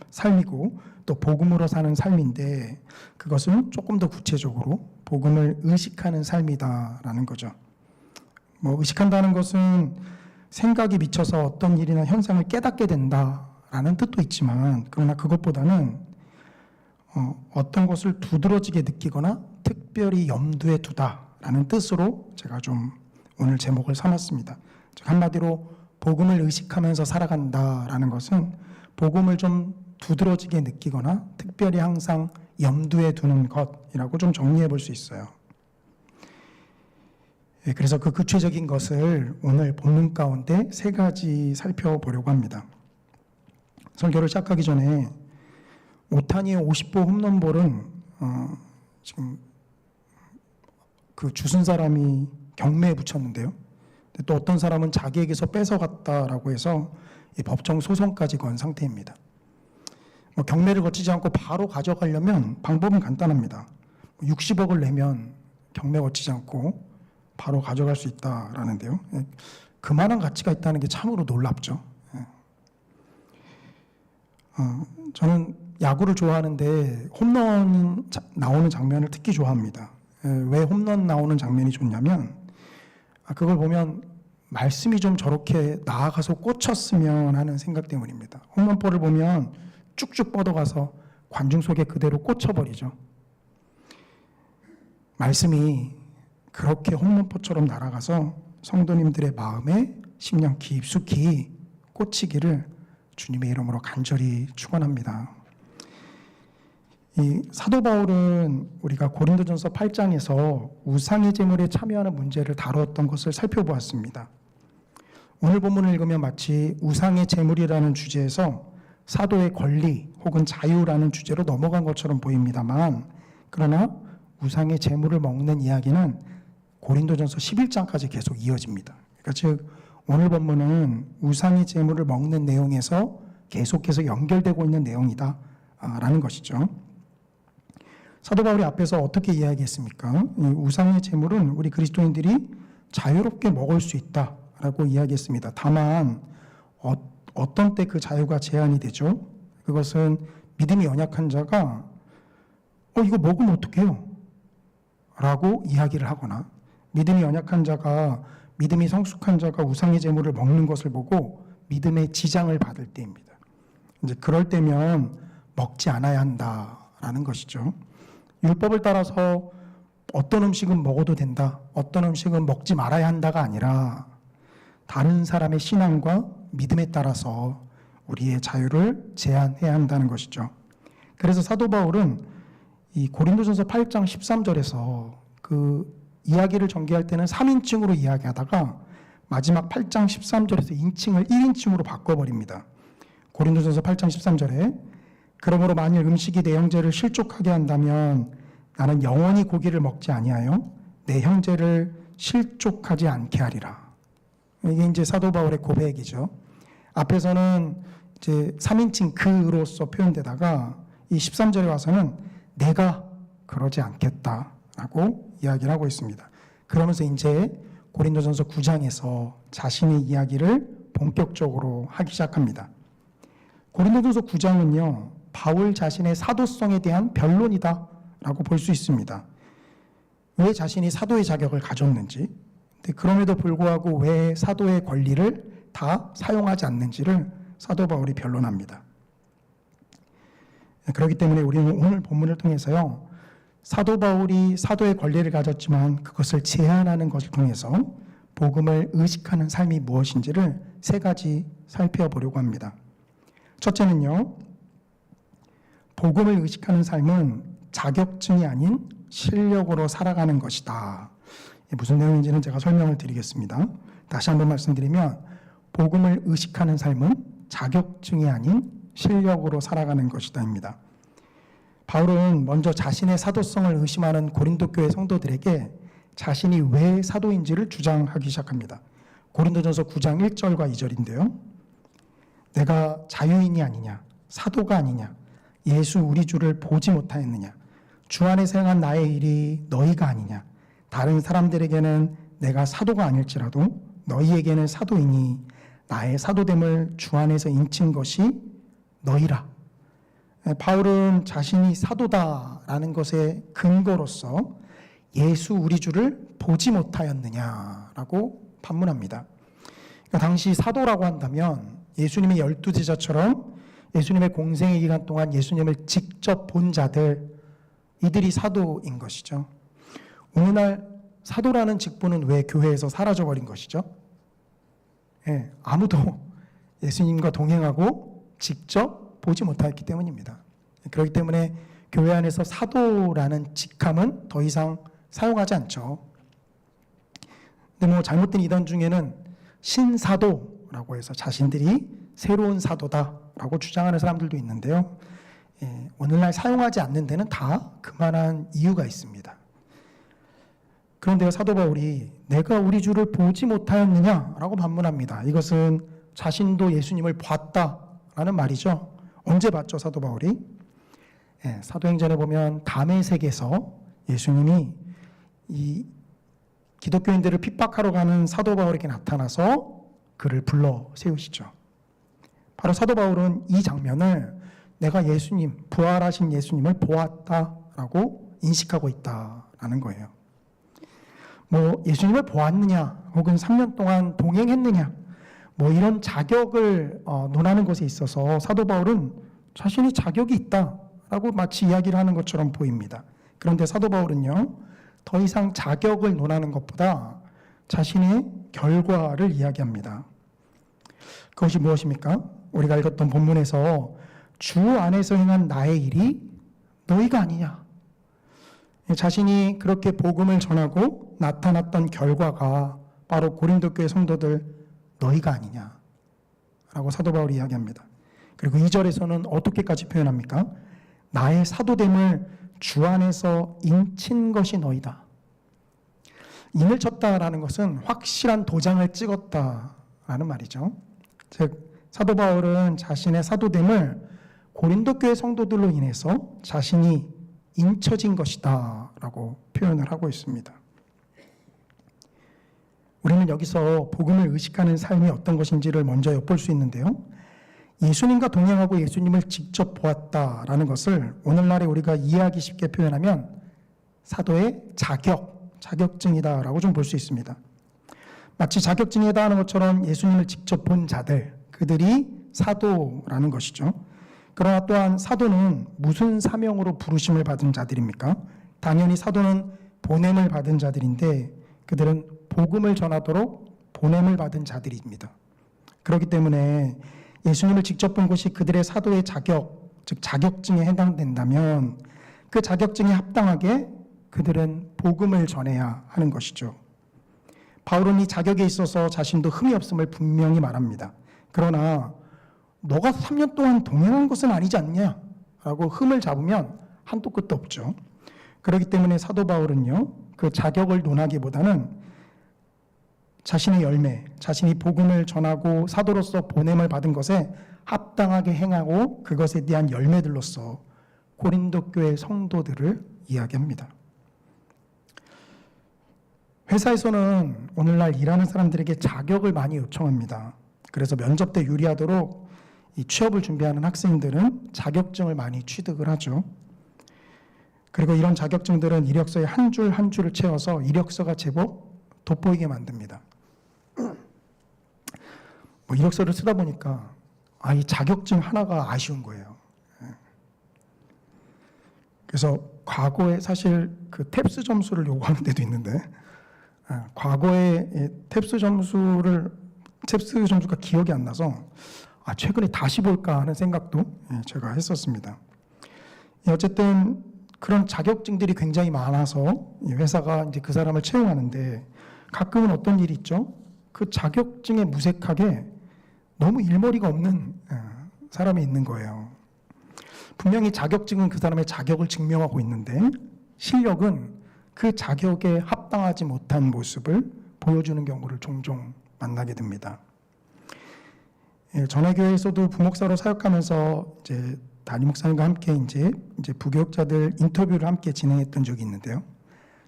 삶이고 또 복음으로 사는 삶인데 그것은 조금 더 구체적으로 복음을 의식하는 삶이다라는 거죠. 의식한다는 것은 생각이 미쳐서 어떤 일이나 현상을 깨닫게 된다라는 뜻도 있지만 그러나 그것보다는 어떤 것을 두드러지게 느끼거나 특별히 염두에 두다라는 뜻으로 제가 좀 오늘 제목을 삼았습니다. 즉 한마디로 복음을 의식하면서 살아간다라는 것은 복음을 좀 두드러지게 느끼거나 특별히 항상 염두에 두는 것이라고 좀 정리해 볼 수 있어요. 그래서 그 구체적인 것을 오늘 본문 가운데 세 가지 살펴보려고 합니다. 설교를 시작하기 전에 오타니의 50호 홈런볼은 지금 그 주순 사람이 경매에 붙였는데요. 또 어떤 사람은 자기에게서 뺏어갔다라고 해서 이 법정 소송까지 건 상태입니다. 경매를 거치지 않고 바로 가져가려면 방법은 간단합니다. 60억을 내면 경매 거치지 않고 바로 가져갈 수 있다라는데요. 그만한 가치가 있다는 게 참으로 놀랍죠. 저는 야구를 좋아하는데 홈런 나오는 장면을 특히 좋아합니다. 왜 홈런 나오는 장면이 좋냐면 그걸 보면 말씀이 좀 저렇게 나아가서 꽂혔으면 하는 생각 때문입니다. 홈런볼을 보면 쭉쭉 뻗어가서 관중 속에 그대로 꽂혀버리죠. 말씀이 그렇게 홈런볼처럼 날아가서 성도님들의 마음에 심령 깊숙이 꽂히기를 주님의 이름으로 간절히 축원합니다. 이 사도 바울은 우리가 고린도전서 8장에서 우상의 제물에 참여하는 문제를 다루었던 것을 살펴보았습니다. 오늘 본문을 읽으면 마치 우상의 제물이라는 주제에서 사도의 권리 혹은 자유라는 주제로 넘어간 것처럼 보입니다만, 그러나 우상의 제물을 먹는 이야기는 고린도전서 11장까지 계속 이어집니다. 그러니까 즉 오늘 본문은 우상의 제물을 먹는 내용에서 계속해서 연결되고 있는 내용이다라는 것이죠. 사도 바울이 앞에서 어떻게 이야기했습니까? 이 우상의 제물은 우리 그리스도인들이 자유롭게 먹을 수 있다라고 이야기했습니다. 다만 어떤 때 그 자유가 제한이 되죠? 그것은 믿음이 연약한 자가 이거 먹으면 어떡해요? 라고 이야기를 하거나, 믿음이 연약한 자가, 믿음이 성숙한 자가 우상의 제물을 먹는 것을 보고 믿음의 지장을 받을 때입니다. 이제 그럴 때면 먹지 않아야 한다라는 것이죠. 율법을 따라서 어떤 음식은 먹어도 된다, 어떤 음식은 먹지 말아야 한다가 아니라 다른 사람의 신앙과 믿음에 따라서 우리의 자유를 제한해야 한다는 것이죠. 그래서 사도 바울은 이 고린도전서 8장 13절에서 그 이야기를 전개할 때는 3인칭으로 이야기하다가 마지막 8장 13절에서 인칭을 1인칭으로 바꿔버립니다. 고린도전서 8장 13절에 그러므로 만일 음식이 내 형제를 실족하게 한다면 나는 영원히 고기를 먹지 아니하여 내 형제를 실족하지 않게 하리라. 이게 이제 사도 바울의 고백이죠. 앞에서는 이제 3인칭 그로서 표현되다가 이 13절에 와서는 내가 그러지 않겠다라고 이야기를 하고 있습니다. 그러면서 이제 고린도전서 9장에서 자신의 이야기를 본격적으로 하기 시작합니다. 고린도전서 9장은요, 바울 자신의 사도성에 대한 변론이다라고 볼 수 있습니다. 왜 자신이 사도의 자격을 가졌는지, 그럼에도 불구하고 왜 사도의 권리를 다 사용하지 않는지를 사도 바울이 변론합니다. 그렇기 때문에 우리는 오늘 본문을 통해서요, 사도 바울이 사도의 권리를 가졌지만 그것을 제한하는 것을 통해서 복음을 의식하는 삶이 무엇인지를 세 가지 살펴보려고 합니다. 첫째는요, 복음을 의식하는 삶은 자격증이 아닌 실력으로 살아가는 것이다. 무슨 내용인지는 제가 설명을 드리겠습니다. 다시 한번 말씀드리면 복음을 의식하는 삶은 자격증이 아닌 실력으로 살아가는 것이다입니다. 바울은 먼저 자신의 사도성을 의심하는 고린도 교회 성도들에게 자신이 왜 사도인지를 주장하기 시작합니다. 고린도전서 9장 1절과 2절인데요. 내가 자유인이 아니냐, 사도가 아니냐, 예수 우리 주를 보지 못하였느냐, 주 안에서 행한 나의 일이 너희가 아니냐, 다른 사람들에게는 내가 사도가 아닐지라도 너희에게는 사도이니 나의 사도됨을 주 안에서 인친 것이 너희라. 바울은 자신이 사도다라는 것의 근거로서 예수 우리 주를 보지 못하였느냐라고 반문합니다. 그러니까 당시 사도라고 한다면 예수님의 12제자처럼 예수님의 공생의 기간 동안 예수님을 직접 본 자들, 이들이 사도인 것이죠. 오늘날 사도라는 직분은 왜 교회에서 사라져버린 것이죠? 아무도 예수님과 동행하고 직접 보지 못했기 때문입니다. 그렇기 때문에 교회 안에서 사도라는 직함은 더 이상 사용하지 않죠. 근데 뭐 잘못된 이단 중에는 신사도라고 해서 자신들이 새로운 사도다라고 주장하는 사람들도 있는데요. 오늘날 사용하지 않는 데는 다 그만한 이유가 있습니다. 그런데요, 사도 바울이 내가 우리 주를 보지 못하였느냐라고 반문합니다. 이것은 자신도 예수님을 봤다라는 말이죠. 언제 봤죠, 사도 바울이? 사도행전에 보면 다메섹에서 예수님이 이 기독교인들을 핍박하러 가는 사도 바울에게 나타나서 그를 불러 세우시죠. 바로 사도 바울은 이 장면을 내가 예수님, 부활하신 예수님을 보았다라고 인식하고 있다라는 거예요. 뭐 예수님을 보았느냐 혹은 3년 동안 동행했느냐 뭐 이런 자격을 논하는 것에 있어서 사도 바울은 자신이 자격이 있다라고 마치 이야기를 하는 것처럼 보입니다. 그런데 사도 바울은요, 더 이상 자격을 논하는 것보다 자신의 결과를 이야기합니다. 그것이 무엇입니까? 우리가 읽었던 본문에서 주 안에서 행한 나의 일이 너희가 아니냐. 자신이 그렇게 복음을 전하고 나타났던 결과가 바로 고린도 교회 성도들 너희가 아니냐라고 사도 바울이 이야기합니다. 그리고 2절에서는 어떻게까지 표현합니까? 나의 사도됨을 주 안에서 인친 것이 너희다. 인을 쳤다라는 것은 확실한 도장을 찍었다라는 말이죠. 즉 사도 바울은 자신의 사도됨을 고린도 교회 성도들로 인해서 자신이 인쳐진 것이다 라고 표현을 하고 있습니다. 우리는 여기서 복음을 의식하는 삶이 어떤 것인지를 먼저 엿볼 수 있는데요. 예수님과 동행하고 예수님을 직접 보았다라는 것을 오늘날에 우리가 이해하기 쉽게 표현하면 사도의 자격증이다라고 좀 볼 수 있습니다. 마치 자격증에 해당하는 것처럼 예수님을 직접 본 자들, 그들이 사도라는 것이죠. 그러나 또한 사도는 무슨 사명으로 부르심을 받은 자들입니까? 당연히 사도는 보냄을 받은 자들인데 그들은 복음을 전하도록 보냄을 받은 자들입니다. 그렇기 때문에 예수님을 직접 본 것이 그들의 사도의 자격, 즉 자격증에 해당된다면 그 자격증에 합당하게 그들은 복음을 전해야 하는 것이죠. 바울은 이 자격에 있어서 자신도 흠이 없음을 분명히 말합니다. 그러나 너가 3년 동안 동행한 것은 아니지 않냐라고 흠을 잡으면 한도 끝도 없죠. 그렇기 때문에 사도 바울은요, 그 자격을 논하기보다는 자신의 열매, 자신이 복음을 전하고 사도로서 보냄을 받은 것에 합당하게 행하고 그것에 대한 열매들로서 고린도 교회 성도들을 이야기합니다. 회사에서는 오늘날 일하는 사람들에게 자격을 많이 요청합니다. 그래서 면접 때 유리하도록 이 취업을 준비하는 학생들은 자격증을 많이 취득을 하죠. 그리고 이런 자격증들은 이력서에 한 줄 한 줄을 채워서 이력서가 제법 돋보이게 만듭니다. 뭐 이력서를 쓰다 보니까 이 자격증 하나가 아쉬운 거예요. 그래서 과거에 사실 그 탭스 점수를 요구하는 데도 있는데 과거에 탭스 점수가 기억이 안 나서 최근에 다시 볼까 하는 생각도 제가 했었습니다. 어쨌든 그런 자격증들이 굉장히 많아서 회사가 이제 그 사람을 채용하는데 가끔은 어떤 일이 있죠? 그 자격증에 무색하게 너무 일머리가 없는 사람이 있는 거예요. 분명히 자격증은 그 사람의 자격을 증명하고 있는데 실력은 그 자격에 합당하지 못한 모습을 보여주는 경우를 종종 만나게 됩니다. 전에 교회에서도 부목사로 사역하면서 이제 담임 목사님과 함께 이제 부교육자들 인터뷰를 함께 진행했던 적이 있는데요.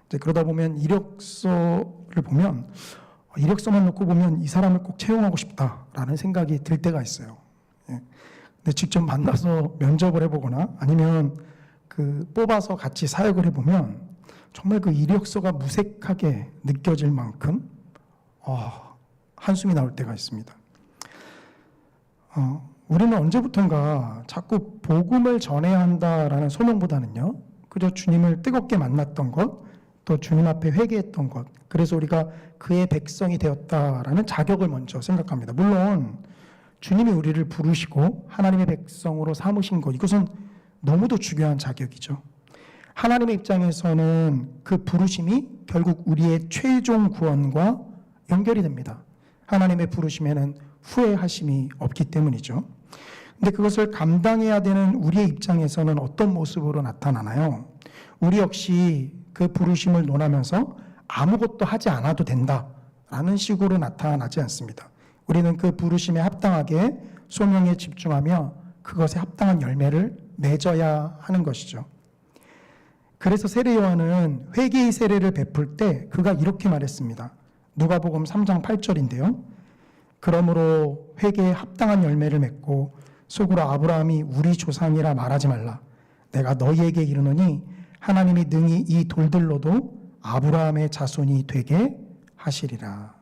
이제 그러다 보면 이력서를 보면 이력서만 놓고 보면 이 사람을 꼭 채용하고 싶다라는 생각이 들 때가 있어요. 근데 직접 만나서 면접을 해보거나 아니면 그 뽑아서 같이 사역을 해보면 정말 그 이력서가 무색하게 느껴질 만큼 한숨이 나올 때가 있습니다. 우리는 언제부턴가 자꾸 복음을 전해야 한다라는 소명보다는요, 그저 주님을 뜨겁게 만났던 것, 또 주님 앞에 회개했던 것, 그래서 우리가 그의 백성이 되었다라는 자격을 먼저 생각합니다. 물론 주님이 우리를 부르시고 하나님의 백성으로 삼으신 것, 이것은 너무도 중요한 자격이죠. 하나님의 입장에서는 그 부르심이 결국 우리의 최종 구원과 연결이 됩니다. 하나님의 부르심에는 후회하심이 없기 때문이죠. 근데 그것을 감당해야 되는 우리의 입장에서는 어떤 모습으로 나타나나요? 우리 역시 그 부르심을 논하면서 아무것도 하지 않아도 된다라는 식으로 나타나지 않습니다. 우리는 그 부르심에 합당하게 소명에 집중하며 그것에 합당한 열매를 맺어야 하는 것이죠. 그래서 세례 요한은 회개의 세례를 베풀 때 그가 이렇게 말했습니다. 누가복음 3장 8절인데요. 그러므로 회개에 합당한 열매를 맺고 속으로 아브라함이 우리 조상이라 말하지 말라. 내가 너희에게 이르노니 하나님이 능히 이 돌들로도 아브라함의 자손이 되게 하시리라.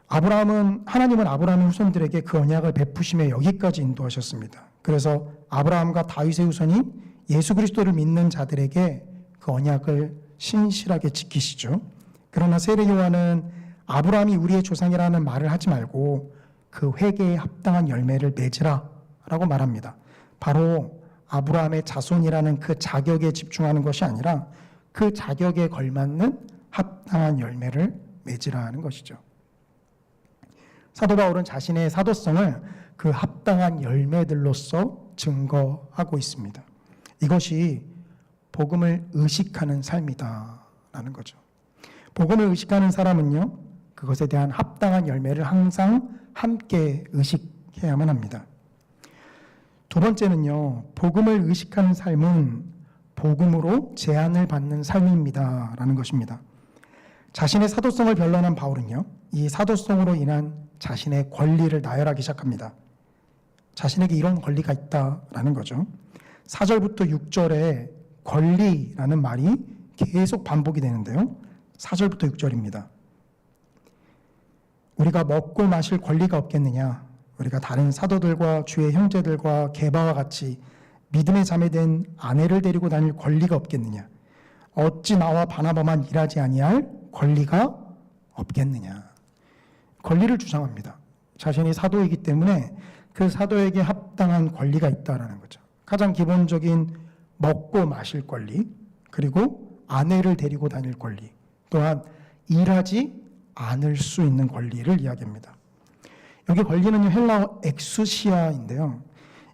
하나님은 아브라함의 후손들에게 그 언약을 베푸심에 여기까지 인도하셨습니다. 그래서 아브라함과 다윗의 후손인 예수 그리스도를 믿는 자들에게 그 언약을 신실하게 지키시죠. 그러나 세례 요한은 아브라함이 우리의 조상이라는 말을 하지 말고 그 회개에 합당한 열매를 맺으라 라고 말합니다. 바로 아브라함의 자손이라는 그 자격에 집중하는 것이 아니라 그 자격에 걸맞는 합당한 열매를 맺으라 하는 것이죠. 사도 바울은 자신의 사도성을 그 합당한 열매들로서 증거하고 있습니다. 이것이 복음을 의식하는 삶이다라는 거죠. 복음을 의식하는 사람은요, 그것에 대한 합당한 열매를 항상 함께 의식해야만 합니다. 두 번째는요, 복음을 의식하는 삶은 복음으로 제한을 받는 삶입니다라는 것입니다. 자신의 사도성을 변론한 바울은요, 이 사도성으로 인한 자신의 권리를 나열하기 시작합니다. 자신에게 이런 권리가 있다라는 거죠. 4절부터 6절에 권리라는 말이 계속 반복이 되는데요. 4절부터 6절입니다. 우리가 먹고 마실 권리가 없겠느냐? 우리가 다른 사도들과 주의 형제들과 게바와 같이 믿음의 자매 된 아내를 데리고 다닐 권리가 없겠느냐? 어찌 나와 바나바만 일하지 아니할 권리가 없겠느냐? 권리를 주장합니다. 자신이 사도이기 때문에 그 사도에게 합당한 권리가 있다라는 거죠. 가장 기본적인 먹고 마실 권리, 그리고 아내를 데리고 다닐 권리, 또한 일하지 않을 수 있는 권리를 이야기합니다. 여기 권리는 헬라어 엑수시아인데요.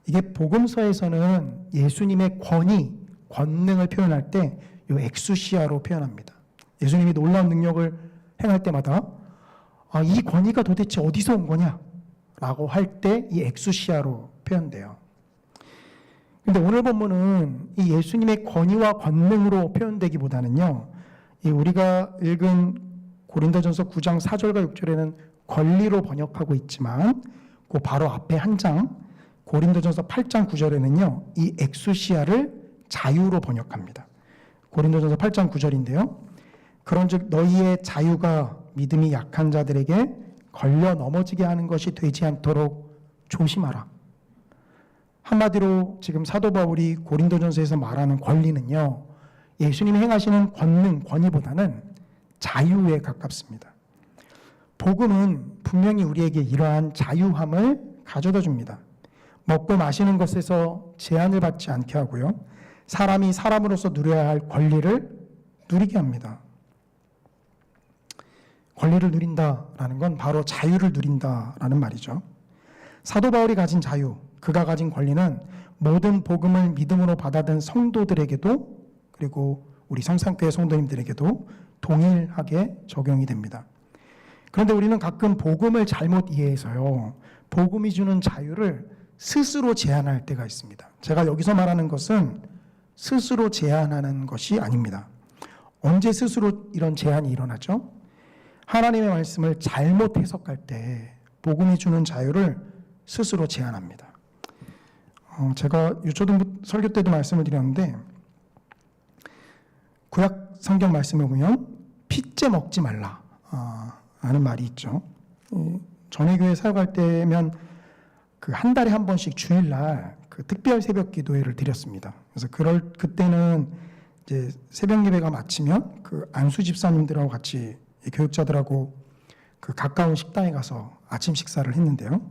이게 복음서에서는 예수님의 권위, 권능을 표현할 때 이 엑수시아로 표현합니다. 예수님이 놀라운 능력을 행할 때마다 이 권위가 도대체 어디서 온 거냐? 라고 할 때 이 엑수시아로 표현돼요. 근데 오늘 본문은 이 예수님의 권위와 권능으로 표현되기보다는요, 이 우리가 읽은 고린도전서 9장 4절과 6절에는 권리로 번역하고 있지만 그 바로 앞에 한 장 고린도전서 8장 9절에는요, 이 엑수시아를 자유로 번역합니다. 고린도전서 8장 9절인데요. 그런즉 너희의 자유가 믿음이 약한 자들에게 걸려 넘어지게 하는 것이 되지 않도록 조심하라. 한마디로 지금 사도 바울이 고린도전서에서 말하는 권리는요, 예수님이 행하시는 권능, 권위보다는 자유에 가깝습니다. 복음은 분명히 우리에게 이러한 자유함을 가져다 줍니다. 먹고 마시는 것에서 제한을 받지 않게 하고요, 사람이 사람으로서 누려야 할 권리를 누리게 합니다. 권리를 누린다라는 건 바로 자유를 누린다라는 말이죠. 사도 바울이 가진 자유, 그가 가진 권리는 모든 복음을 믿음으로 받아든 성도들에게도, 그리고 우리 성산교회 성도님들에게도 동일하게 적용이 됩니다. 그런데 우리는 가끔 복음을 잘못 이해해서요, 복음이 주는 자유를 스스로 제한할 때가 있습니다. 제가 여기서 말하는 것은 스스로 제한하는 것이 아닙니다. 언제 스스로 이런 제한이 일어나죠? 하나님의 말씀을 잘못 해석할 때 복음이 주는 자유를 스스로 제한합니다. 제가 유초등 설교 때도 말씀을 드렸는데, 구약 성경 말씀에 보면 핏째 먹지 말라 라는 말이 있죠. 전회교회 사역할 때면 그 한 달에 한 번씩 주일날 그 특별 새벽 기도회를 드렸습니다. 그래서 그때는 이제 새벽 예배가 마치면 그 안수 집사님들하고 같이 교육자들하고 그 가까운 식당에 가서 아침 식사를 했는데요.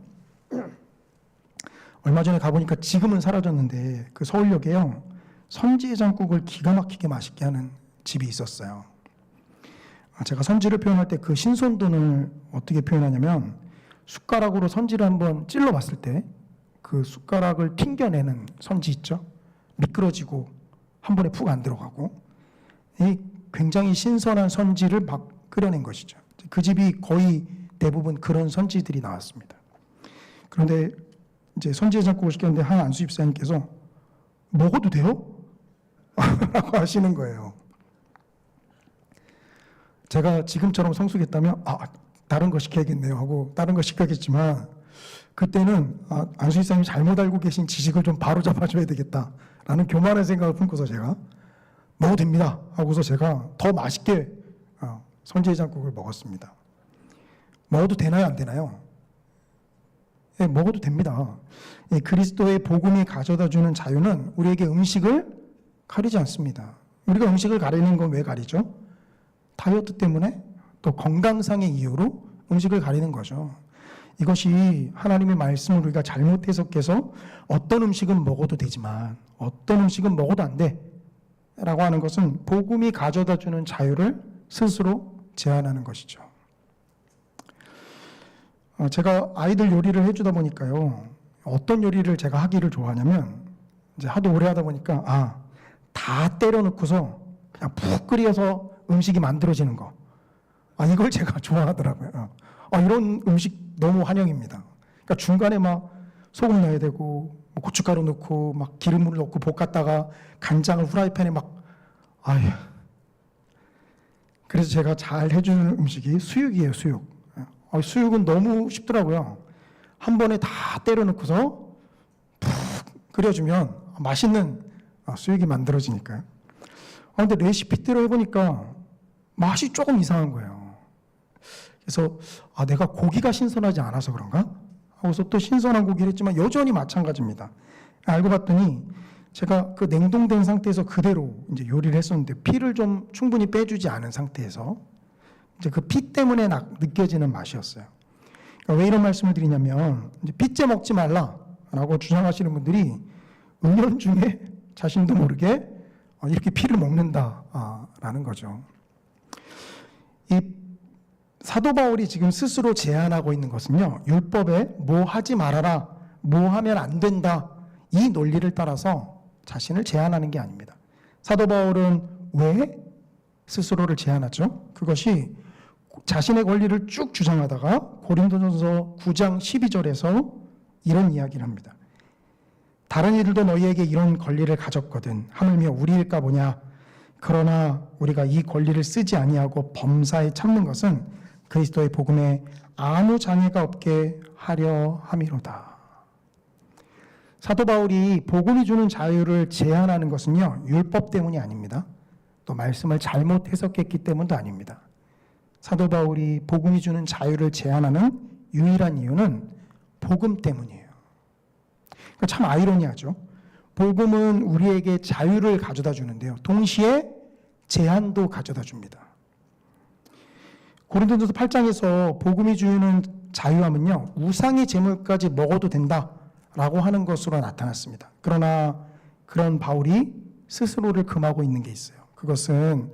얼마 전에 가보니까 지금은 사라졌는데 그 서울역에요, 선지해장국을 기가 막히게 맛있게 하는 집이 있었어요. 제가 선지를 표현할 때 그 신선도를 어떻게 표현하냐면 숟가락으로 선지를 한번 찔러 봤을 때 그 숟가락을 튕겨내는 선지 있죠? 미끄러지고 한 번에 푹 안 들어가고 이 굉장히 신선한 선지를 막 끓여낸 것이죠. 그 집이 거의 대부분 그런 선지들이 나왔습니다. 그런데 이제 선지 해장국을 시켰는데 한 안수 집사님께서 먹어도 돼요? 라고 하시는 거예요. 제가 지금처럼 성숙했다면 다른 거 시켜야겠네요 하고 다른 거 시켜야겠지만 그때는 안수 집사님이 잘못 알고 계신 지식을 좀 바로 잡아줘야 되겠다라는 교만한 생각을 품고서 제가 먹어도 됩니다 하고서 제가 더 맛있게 선지해장국을 먹었습니다. 먹어도 되나요 안 되나요? 네, 먹어도 됩니다. 그리스도의 복음이 가져다주는 자유는 우리에게 음식을 가리지 않습니다. 우리가 음식을 가리는 건 왜 가리죠? 다이어트 때문에 또 건강상의 이유로 음식을 가리는 거죠. 이것이 하나님의 말씀을 우리가 잘못 해석해서 어떤 음식은 먹어도 되지만 어떤 음식은 먹어도 안 돼 라고 하는 것은 복음이 가져다주는 자유를 스스로 제한하는 것이죠. 제가 아이들 요리를 해주다 보니까요, 어떤 요리를 제가 하기를 좋아하냐면 이제 하도 오래 하다 보니까 다 때려 넣고서 그냥 푹 끓여서 음식이 만들어지는 거, 이걸 제가 좋아하더라고요. 이런 음식 너무 환영입니다. 그러니까 중간에 막 소금 넣어야 되고 고춧가루 넣고 막 기름을 넣고 볶았다가 간장을 후라이팬에 그래서 제가 잘 해주는 음식이 수육이에요. 수육. 수육은 너무 쉽더라고요. 한 번에 다 때려 넣고서 푹 끓여주면 맛있는 수육이 만들어지니까요. 근데 레시피대로 해보니까 맛이 조금 이상한 거예요. 그래서 내가 고기가 신선하지 않아서 그런가? 하고서 또 신선한 고기를 했지만 여전히 마찬가지입니다. 알고 봤더니 제가 그 냉동된 상태에서 그대로 이제 요리를 했었는데 피를 좀 충분히 빼주지 않은 상태에서 이제 그 피 때문에 느껴지는 맛이었어요. 그러니까 왜 이런 말씀을 드리냐면 이제 피째 먹지 말라라고 주장하시는 분들이 은연중에 자신도 모르게 이렇게 피를 먹는다라는 거죠. 이 사도 바울이 지금 스스로 제안하고 있는 것은요, 율법에 뭐 하지 말아라, 뭐 하면 안 된다, 이 논리를 따라서 자신을 제한하는 게 아닙니다. 사도 바울은 왜 스스로를 제한하죠? 그것이 자신의 권리를 쭉 주장하다가 고린도전서 9장 12절에서 이런 이야기를 합니다. 다른 이들도 너희에게 이런 권리를 가졌거든 하물며 우리일까 보냐. 그러나 우리가 이 권리를 쓰지 아니하고 범사에 참는 것은 그리스도의 복음에 아무 장애가 없게 하려 함이로다. 사도 바울이 복음이 주는 자유를 제한하는 것은요, 율법 때문이 아닙니다. 또 말씀을 잘못 해석했기 때문도 아닙니다. 사도 바울이 복음이 주는 자유를 제한하는 유일한 이유는 복음 때문이에요. 그러니까 참 아이러니하죠. 복음은 우리에게 자유를 가져다 주는데요, 동시에 제한도 가져다 줍니다. 고린도전서 8장에서 복음이 주는 자유함은요, 우상의 제물까지 먹어도 된다라고 하는 것으로 나타났습니다. 그러나 그런 바울이 스스로를 금하고 있는 게 있어요. 그것은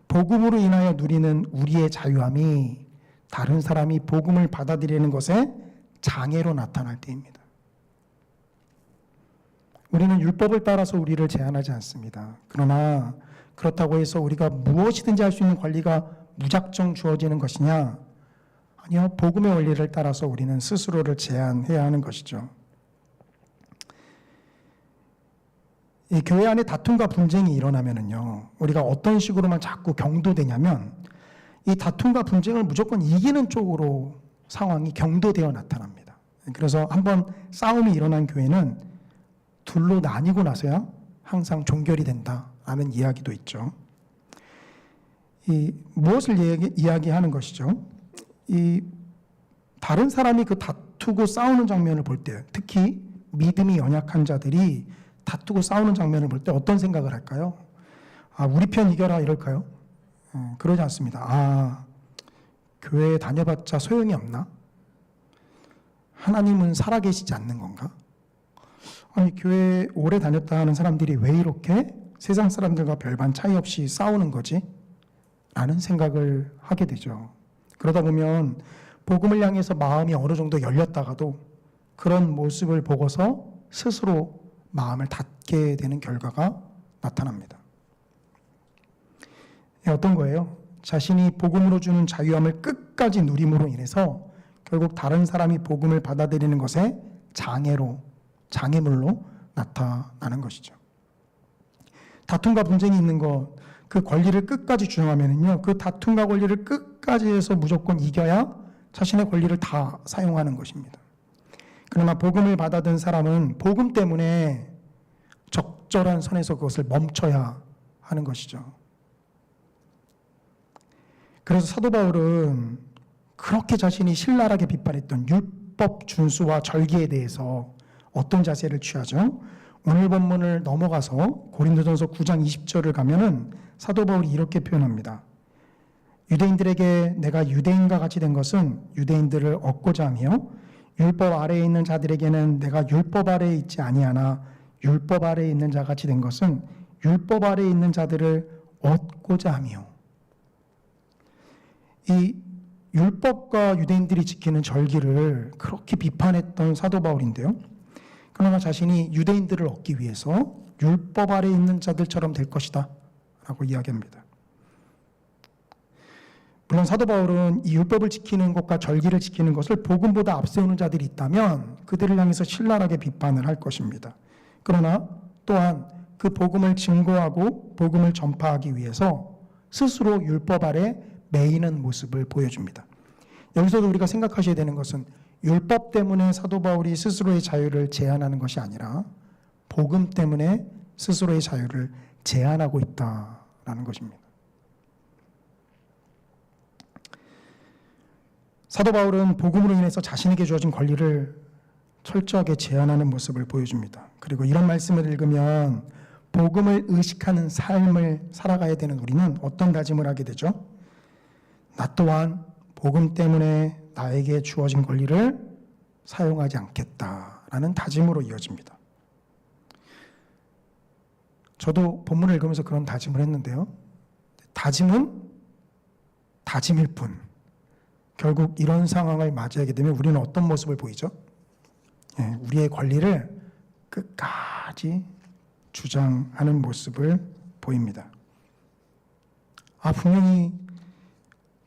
복음으로 인하여 누리는 우리의 자유함이 다른 사람이 복음을 받아들이는 것에 장애로 나타날 때입니다. 우리는 율법을 따라서 우리를 제한하지 않습니다. 그러나 그렇다고 해서 우리가 무엇이든지 할 수 있는 권리가 무작정 주어지는 것이냐? 아니요. 복음의 원리를 따라서 우리는 스스로를 제한해야 하는 것이죠. 이 교회 안에 다툼과 분쟁이 일어나면은요, 우리가 어떤 식으로만 자꾸 경도되냐면 이 다툼과 분쟁을 무조건 이기는 쪽으로 상황이 경도되어 나타납니다. 그래서 한번 싸움이 일어난 교회는 둘로 나뉘고 나서야 항상 종결이 된다라는 이야기도 있죠. 무엇을 이야기하는 것이죠? 다른 사람이 그 다투고 싸우는 장면을 볼 때, 특히 믿음이 연약한 자들이 다투고 싸우는 장면을 볼 때 어떤 생각을 할까요? 우리 편 이겨라 이럴까요? 그러지 않습니다. 교회에 다녀봤자 소용이 없나? 하나님은 살아계시지 않는 건가? 교회에 오래 다녔다 하는 사람들이 왜 이렇게 세상 사람들과 별반 차이 없이 싸우는 거지? 라는 생각을 하게 되죠. 그러다 보면 복음을 향해서 마음이 어느 정도 열렸다가도 그런 모습을 보고서 스스로 마음을 닫게 되는 결과가 나타납니다. 어떤 거예요? 자신이 복음으로 주는 자유함을 끝까지 누림으로 인해서 결국 다른 사람이 복음을 받아들이는 것에 장애물로 나타나는 것이죠. 다툼과 분쟁이 있는 것, 그 권리를 끝까지 주장하면요, 그 다툼과 권리를 끝까지 해서 무조건 이겨야 자신의 권리를 다 사용하는 것입니다. 그러나 복음을 받아든 사람은 복음 때문에 적절한 선에서 그것을 멈춰야 하는 것이죠. 그래서 사도 바울은 그렇게 자신이 신랄하게 비판했던 율법 준수와 절기에 대해서 어떤 자세를 취하죠? 오늘 본문을 넘어가서 고린도전서 9장 20절을 가면은 사도 바울이 이렇게 표현합니다. 유대인들에게 내가 유대인과 같이 된 것은 유대인들을 얻고자 하며 율법 아래에 있는 자들에게는 내가 율법 아래에 있지 아니하나 율법 아래에 있는 자 같이 된 것은 율법 아래에 있는 자들을 얻고자 하며. 이 율법과 유대인들이 지키는 절기를 그렇게 비판했던 사도 바울인데요. 그러나 자신이 유대인들을 얻기 위해서 율법 아래에 있는 자들처럼 될 것이다 라고 이야기합니다. 물론 사도 바울은 이 율법을 지키는 것과 절기를 지키는 것을 복음보다 앞세우는 자들이 있다면 그들을 향해서 신랄하게 비판을 할 것입니다. 그러나 또한 그 복음을 증거하고 복음을 전파하기 위해서 스스로 율법 아래 매이는 모습을 보여줍니다. 여기서도 우리가 생각하셔야 되는 것은 율법 때문에 사도 바울이 스스로의 자유를 제한하는 것이 아니라 복음 때문에 스스로의 자유를 제한하고 있다라는 것입니다. 사도 바울은 복음으로 인해서 자신에게 주어진 권리를 철저하게 제한하는 모습을 보여줍니다. 그리고 이런 말씀을 읽으면 복음을 의식하는 삶을 살아가야 되는 우리는 어떤 다짐을 하게 되죠? 나 또한 복음 때문에 나에게 주어진 권리를 사용하지 않겠다라는 다짐으로 이어집니다. 저도 본문을 읽으면서 그런 다짐을 했는데요. 다짐은 다짐일 뿐. 결국 이런 상황을 맞이하게 되면 우리는 어떤 모습을 보이죠? 우리의 권리를 끝까지 주장하는 모습을 보입니다. 분명히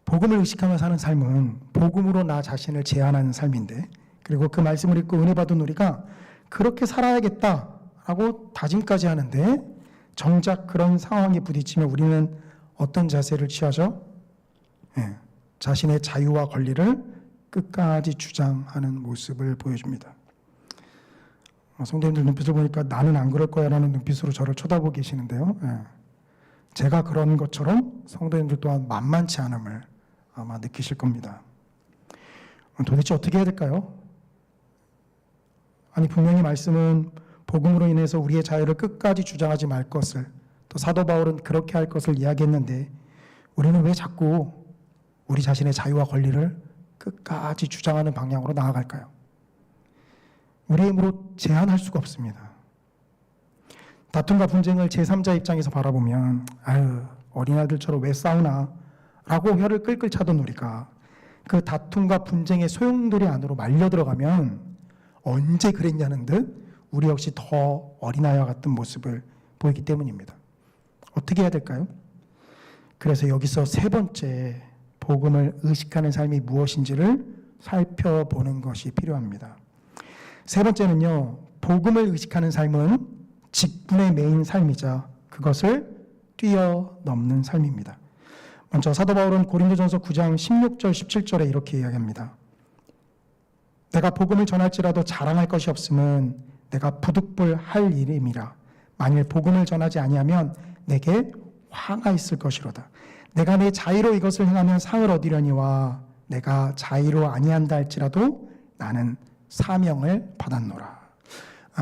복음을 의식하며 사는 삶은 복음으로 나 자신을 제한하는 삶인데, 그리고 그 말씀을 읽고 은혜 받은 우리가 그렇게 살아야겠다라고 다짐까지 하는데 정작 그런 상황에 부딪히면 우리는 어떤 자세를 취하죠? 자신의 자유와 권리를 끝까지 주장하는 모습을 보여줍니다. 성도님들 눈빛을 보니까 나는 안 그럴 거야 라는 눈빛으로 저를 쳐다보고 계시는데요. 제가 그런 것처럼 성도님들 또한 만만치 않음을 아마 느끼실 겁니다. 도대체 어떻게 해야 될까요? 분명히 말씀은 복음으로 인해서 우리의 자유를 끝까지 주장하지 말 것을, 또 사도 바울은 그렇게 할 것을 이야기했는데 우리는 왜 자꾸 우리 자신의 자유와 권리를 끝까지 주장하는 방향으로 나아갈까요? 우리의 힘으로 제한할 수가 없습니다. 다툼과 분쟁을 제3자 입장에서 바라보면 어린아이들처럼 왜 싸우나 라고 혀를 끌끌 차던 우리가 그 다툼과 분쟁의 소용돌이 안으로 말려 들어가면 언제 그랬냐는 듯 우리 역시 더 어린아이와 같은 모습을 보이기 때문입니다. 어떻게 해야 될까요? 그래서 여기서 세 번째, 복음을 의식하는 삶이 무엇인지를 살펴보는 것이 필요합니다. 세 번째는요, 복음을 의식하는 삶은 직분에 매인 삶이자 그것을 뛰어넘는 삶입니다. 먼저 사도 바울은 고린도전서 9장 16절 17절에 이렇게 이야기합니다. 내가 복음을 전할지라도 자랑할 것이 없음은 내가 부득불할 일임이라. 만일 복음을 전하지 아니하면 내게 화가 있을 것이로다. 내가 내 자의로 이것을 행하면 상을 얻으려니와 내가 자의로 아니한다 할지라도 나는 사명을 받았노라.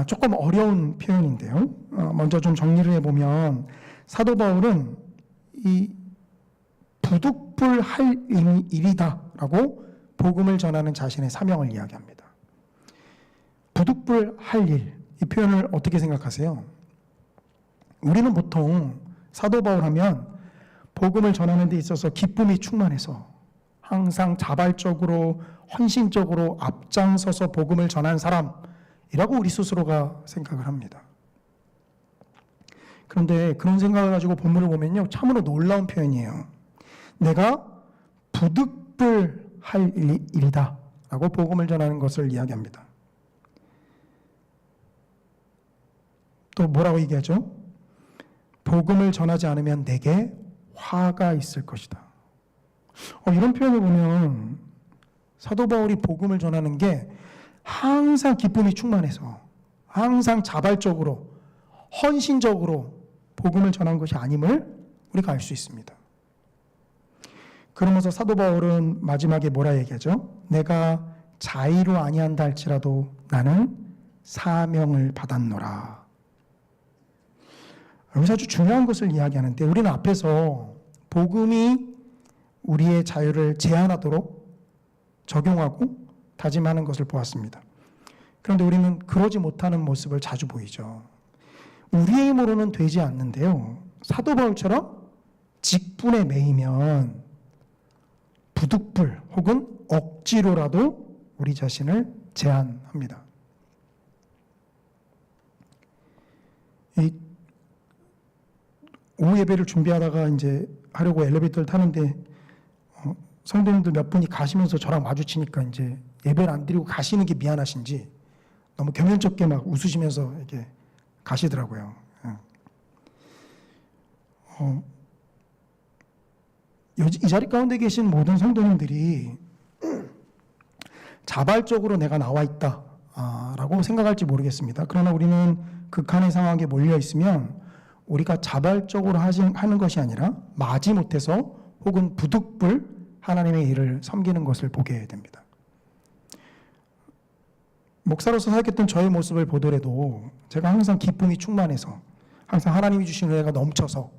조금 어려운 표현인데요. 먼저 좀 정리를 해보면 사도 바울은 이 부득불할 일이다라고 복음을 전하는 자신의 사명을 이야기합니다. 부득불할 일, 이 표현을 어떻게 생각하세요? 우리는 보통 사도 바울 하면 복음을 전하는 데 있어서 기쁨이 충만해서 항상 자발적으로 헌신적으로 앞장서서 복음을 전한 사람이라고 우리 스스로가 생각을 합니다. 그런데 그런 생각을 가지고 본문을 보면요, 참으로 놀라운 표현이에요. 내가 부득불할 일이다 라고 복음을 전하는 것을 이야기합니다. 또 뭐라고 얘기하죠? 복음을 전하지 않으면 내게 화가 있을 것이다. 이런 표현을 보면 사도 바울이 복음을 전하는 게 항상 기쁨이 충만해서 항상 자발적으로 헌신적으로 복음을 전한 것이 아님을 우리가 알 수 있습니다. 그러면서 사도 바울은 마지막에 뭐라 얘기하죠? 내가 자의로 아니한다 할지라도 나는 사명을 받았노라. 여기서 아주 중요한 것을 이야기하는데 우리는 앞에서 복음이 우리의 자유를 제한하도록 적용하고 다짐하는 것을 보았습니다. 그런데 우리는 그러지 못하는 모습을 자주 보이죠. 우리의 힘으로는 되지 않는데요. 사도 바울처럼 직분에 매이면 부득불 혹은 억지로라도 우리 자신을 제한합니다. 이 오후 예배를 준비하다가 이제 하려고 엘리베이터를 타는데 성도님들 몇 분이 가시면서 저랑 마주치니까 이제 예배를 안 드리고 가시는 게 미안하신지 너무 겸연쩍게 막 웃으시면서 이렇게 가시더라고요. 이 자리 가운데 계신 모든 성도님들이 자발적으로 내가 나와 있다라고 생각할지 모르겠습니다. 그러나 우리는 극한의 상황에 몰려 있으면 우리가 자발적으로 하는 것이 아니라 마지못해서 혹은 부득불 하나님의 일을 섬기는 것을 보게 됩니다. 목사로서 사역했던 저의 모습을 보더라도 제가 항상 기쁨이 충만해서 항상 하나님이 주신 은혜가 넘쳐서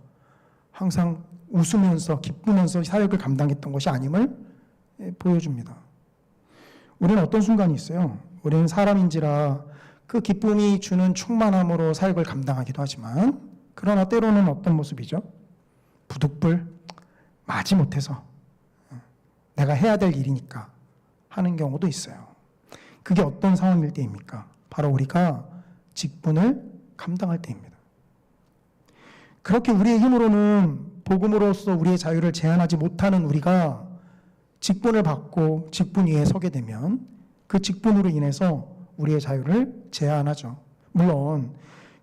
항상 웃으면서 기쁘면서 사역을 감당했던 것이 아님을 보여줍니다. 우리는 어떤 순간이 있어요. 우리는 사람인지라 그 기쁨이 주는 충만함으로 사역을 감당하기도 하지만 그러나 때로는 어떤 모습이죠? 부득불 마지못해서 내가 해야 될 일이니까 하는 경우도 있어요. 그게 어떤 상황일 때입니까? 바로 우리가 직분을 감당할 때입니다. 그렇게 우리의 힘으로는 복음으로서 우리의 자유를 제한하지 못하는 우리가 직분을 받고 직분 위에 서게 되면 그 직분으로 인해서 우리의 자유를 제한하죠. 물론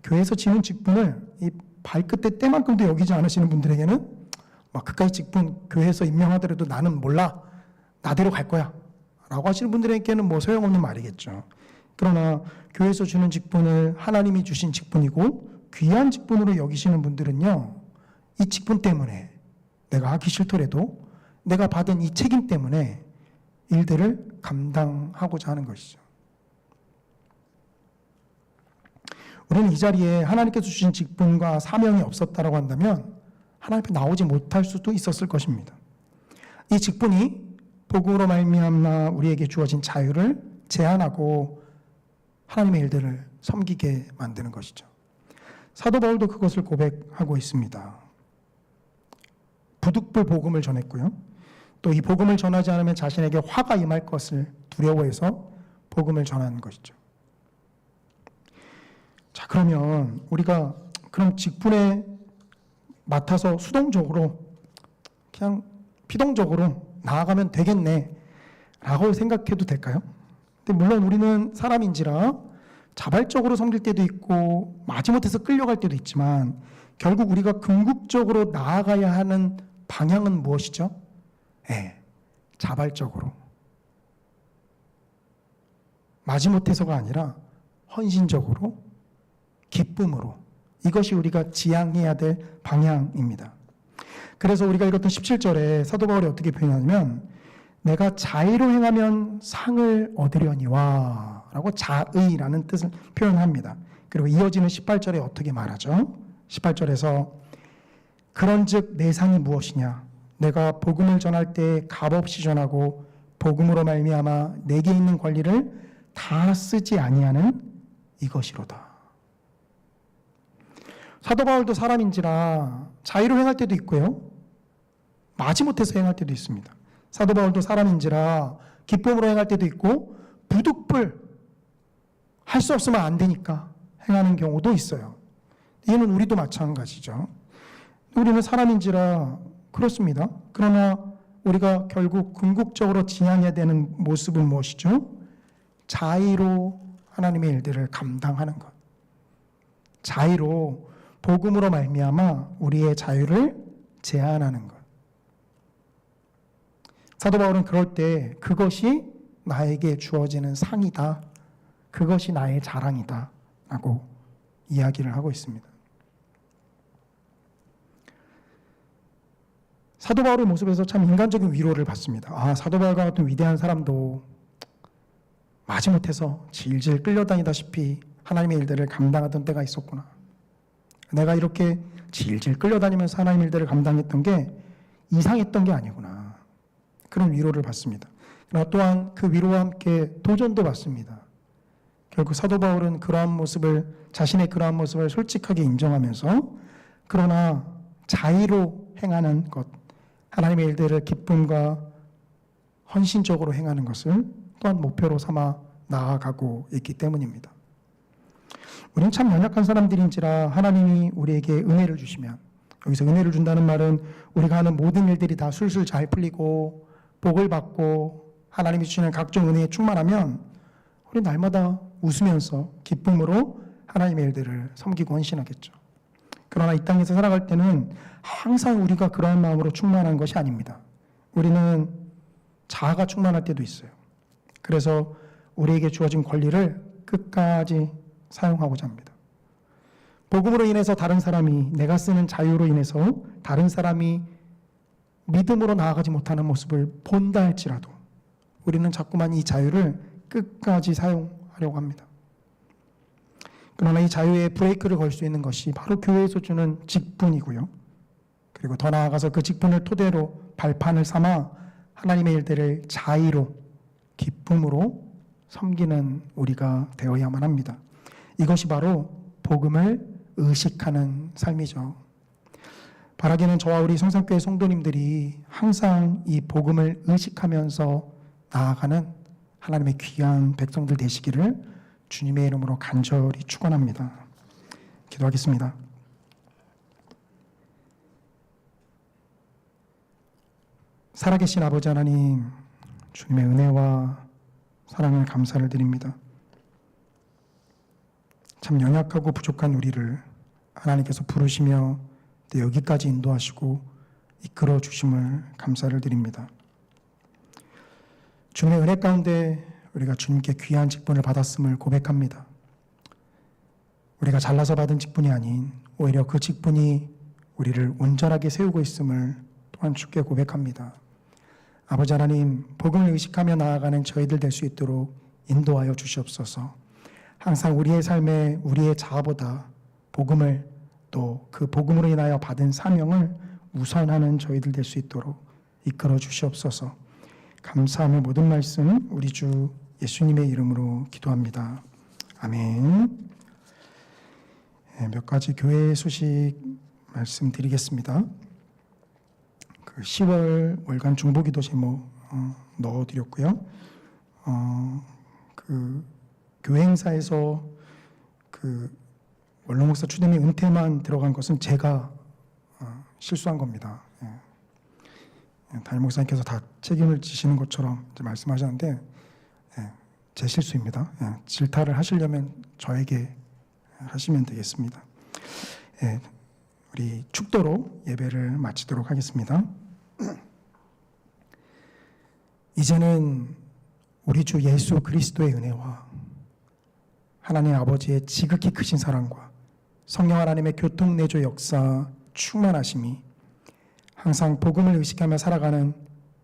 교회에서 지는 직분을 이 발끝에 때만큼도 여기지 않으시는 분들에게는 막 그까지 직분 교회에서 임명하더라도 나는 몰라, 나대로 갈 거야 라고 하시는 분들에게는 뭐 소용없는 말이겠죠. 그러나 교회에서 주는 직분을 하나님이 주신 직분이고 귀한 직분으로 여기시는 분들은요, 이 직분 때문에 내가 하기 싫더라도 내가 받은 이 책임 때문에 일들을 감당하고자 하는 것이죠. 우리는 이 자리에 하나님께서 주신 직분과 사명이 없었다라고 한다면 하나님 앞에 나오지 못할 수도 있었을 것입니다. 이 직분이 복음으로 말미암아 우리에게 주어진 자유를 제한하고 하나님의 일들을 섬기게 만드는 것이죠. 사도 바울도 그것을 고백하고 있습니다. 부득불 복음을 전했고요. 또 이 복음을 전하지 않으면 자신에게 화가 임할 것을 두려워해서 복음을 전하는 것이죠. 자, 그러면 우리가 그런 직분에 맡아서 수동적으로 그냥 피동적으로 나아가면 되겠네 라고 생각해도 될까요? 근데 물론 우리는 사람인지라 자발적으로 섬길 때도 있고 마지못해서 끌려갈 때도 있지만 결국 우리가 궁극적으로 나아가야 하는 방향은 무엇이죠? 자발적으로 마지못해서가 아니라 헌신적으로 기쁨으로, 이것이 우리가 지향해야 될 방향입니다. 그래서 우리가 읽었던 17절에 사도 바울이 어떻게 표현하냐면 내가 자의로 행하면 상을 얻으려니와 라고 자의라는 뜻을 표현합니다. 그리고 이어지는 18절에 어떻게 말하죠? 18절에서 그런즉 내 상이 무엇이냐? 내가 복음을 전할 때 값없이 전하고 복음으로 말미암아 내게 있는 권리를 다 쓰지 아니하는 이것이로다. 사도 바울도 사람인지라 자의로 행할 때도 있고요. 마지못해서 행할 때도 있습니다. 사도 바울도 사람인지라 기쁨으로 행할 때도 있고 부득불 할 수 없으면 안 되니까 행하는 경우도 있어요. 이는 우리도 마찬가지죠. 우리는 사람인지라 그렇습니다. 그러나 우리가 결국 궁극적으로 지향해야 되는 모습은 무엇이죠? 자의로 하나님의 일들을 감당하는 것. 자의로 복음으로 말미암아 우리의 자유를 제한하는 것. 사도 바울은 그럴 때 그것이 나에게 주어지는 상이다. 그것이 나의 자랑이다. 라고 이야기를 하고 있습니다. 사도 바울의 모습에서 참 인간적인 위로를 받습니다. 사도 바울과 같은 위대한 사람도 마지못해서 질질 끌려다니다시피 하나님의 일들을 감당하던 때가 있었구나. 내가 이렇게 질질 끌려다니면서 하나님의 일들을 감당했던 게 이상했던 게 아니구나. 그런 위로를 받습니다. 그러나 또한 그 위로와 함께 도전도 받습니다. 결국 사도 바울은 자신의 그러한 모습을 솔직하게 인정하면서 그러나 자의로 행하는 것, 하나님의 일들을 기쁨과 헌신적으로 행하는 것을 또한 목표로 삼아 나아가고 있기 때문입니다. 우리는 참 연약한 사람들인지라 하나님이 우리에게 은혜를 주시면, 여기서 은혜를 준다는 말은 우리가 하는 모든 일들이 다 술술 잘 풀리고 복을 받고 하나님이 주시는 각종 은혜에 충만하면 우리 날마다 웃으면서 기쁨으로 하나님의 일들을 섬기고 헌신하겠죠. 그러나 이 땅에서 살아갈 때는 항상 우리가 그러한 마음으로 충만한 것이 아닙니다. 우리는 자아가 충만할 때도 있어요. 그래서 우리에게 주어진 권리를 끝까지 사용하고자 합니다. 복음으로 인해서 다른 사람이, 내가 쓰는 자유로 인해서 다른 사람이 믿음으로 나아가지 못하는 모습을 본다 할지라도 우리는 자꾸만 이 자유를 끝까지 사용하려고 합니다. 그러나 이 자유에 브레이크를 걸 수 있는 것이 바로 교회에서 주는 직분이고요. 그리고 더 나아가서 그 직분을 토대로 발판을 삼아 하나님의 일들을 자의로 기쁨으로 섬기는 우리가 되어야만 합니다. 이것이 바로 복음을 의식하는 삶이죠. 바라기는 저와 우리 성산교회 성도님들이 항상 이 복음을 의식하면서 나아가는 하나님의 귀한 백성들 되시기를 주님의 이름으로 간절히 축원합니다. 기도하겠습니다. 살아계신 아버지 하나님, 주님의 은혜와 사랑을 감사를 드립니다. 참 연약하고 부족한 우리를 하나님께서 부르시며 또 여기까지 인도하시고 이끌어 주심을 감사를 드립니다. 주님의 은혜 가운데 우리가 주님께 귀한 직분을 받았음을 고백합니다. 우리가 잘나서 받은 직분이 아닌 오히려 그 직분이 우리를 온전하게 세우고 있음을 또한 주께 고백합니다. 아버지 하나님, 복음을 의식하며 나아가는 저희들 될 수 있도록 인도하여 주시옵소서. 항상 우리의 삶에 우리의 자아보다 복음을, 또 그 복음으로 인하여 받은 사명을 우선하는 저희들 될 수 있도록 이끌어 주시옵소서. 감사하며 모든 말씀 우리 주 예수님의 이름으로 기도합니다. 아멘. 몇 가지 교회 소식 말씀드리겠습니다. 그 10월 월간 중보기도 제목 넣어드렸고요. 그 교회 행사에서 그 원로 목사 추대미 은퇴만 들어간 것은 제가 실수한 겁니다. 담임 목사님께서 다 책임을 지시는 것처럼 말씀하셨는데 제 실수입니다. 질타를 하시려면 저에게 하시면 되겠습니다. 우리 축도로 예배를 마치도록 하겠습니다. 이제는 우리 주 예수 그리스도의 은혜와 하나님 아버지의 지극히 크신 사랑과 성령 하나님의 교통내조 역사 충만하심이 항상 복음을 의식하며 살아가는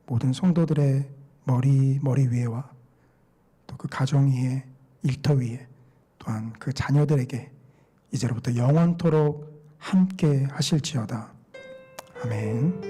모든 성도들의 머리 위에와 또 그 가정 위에, 일터 위에, 또한 그 자녀들에게 이제로부터 영원토록 함께 하실지어다. 아멘.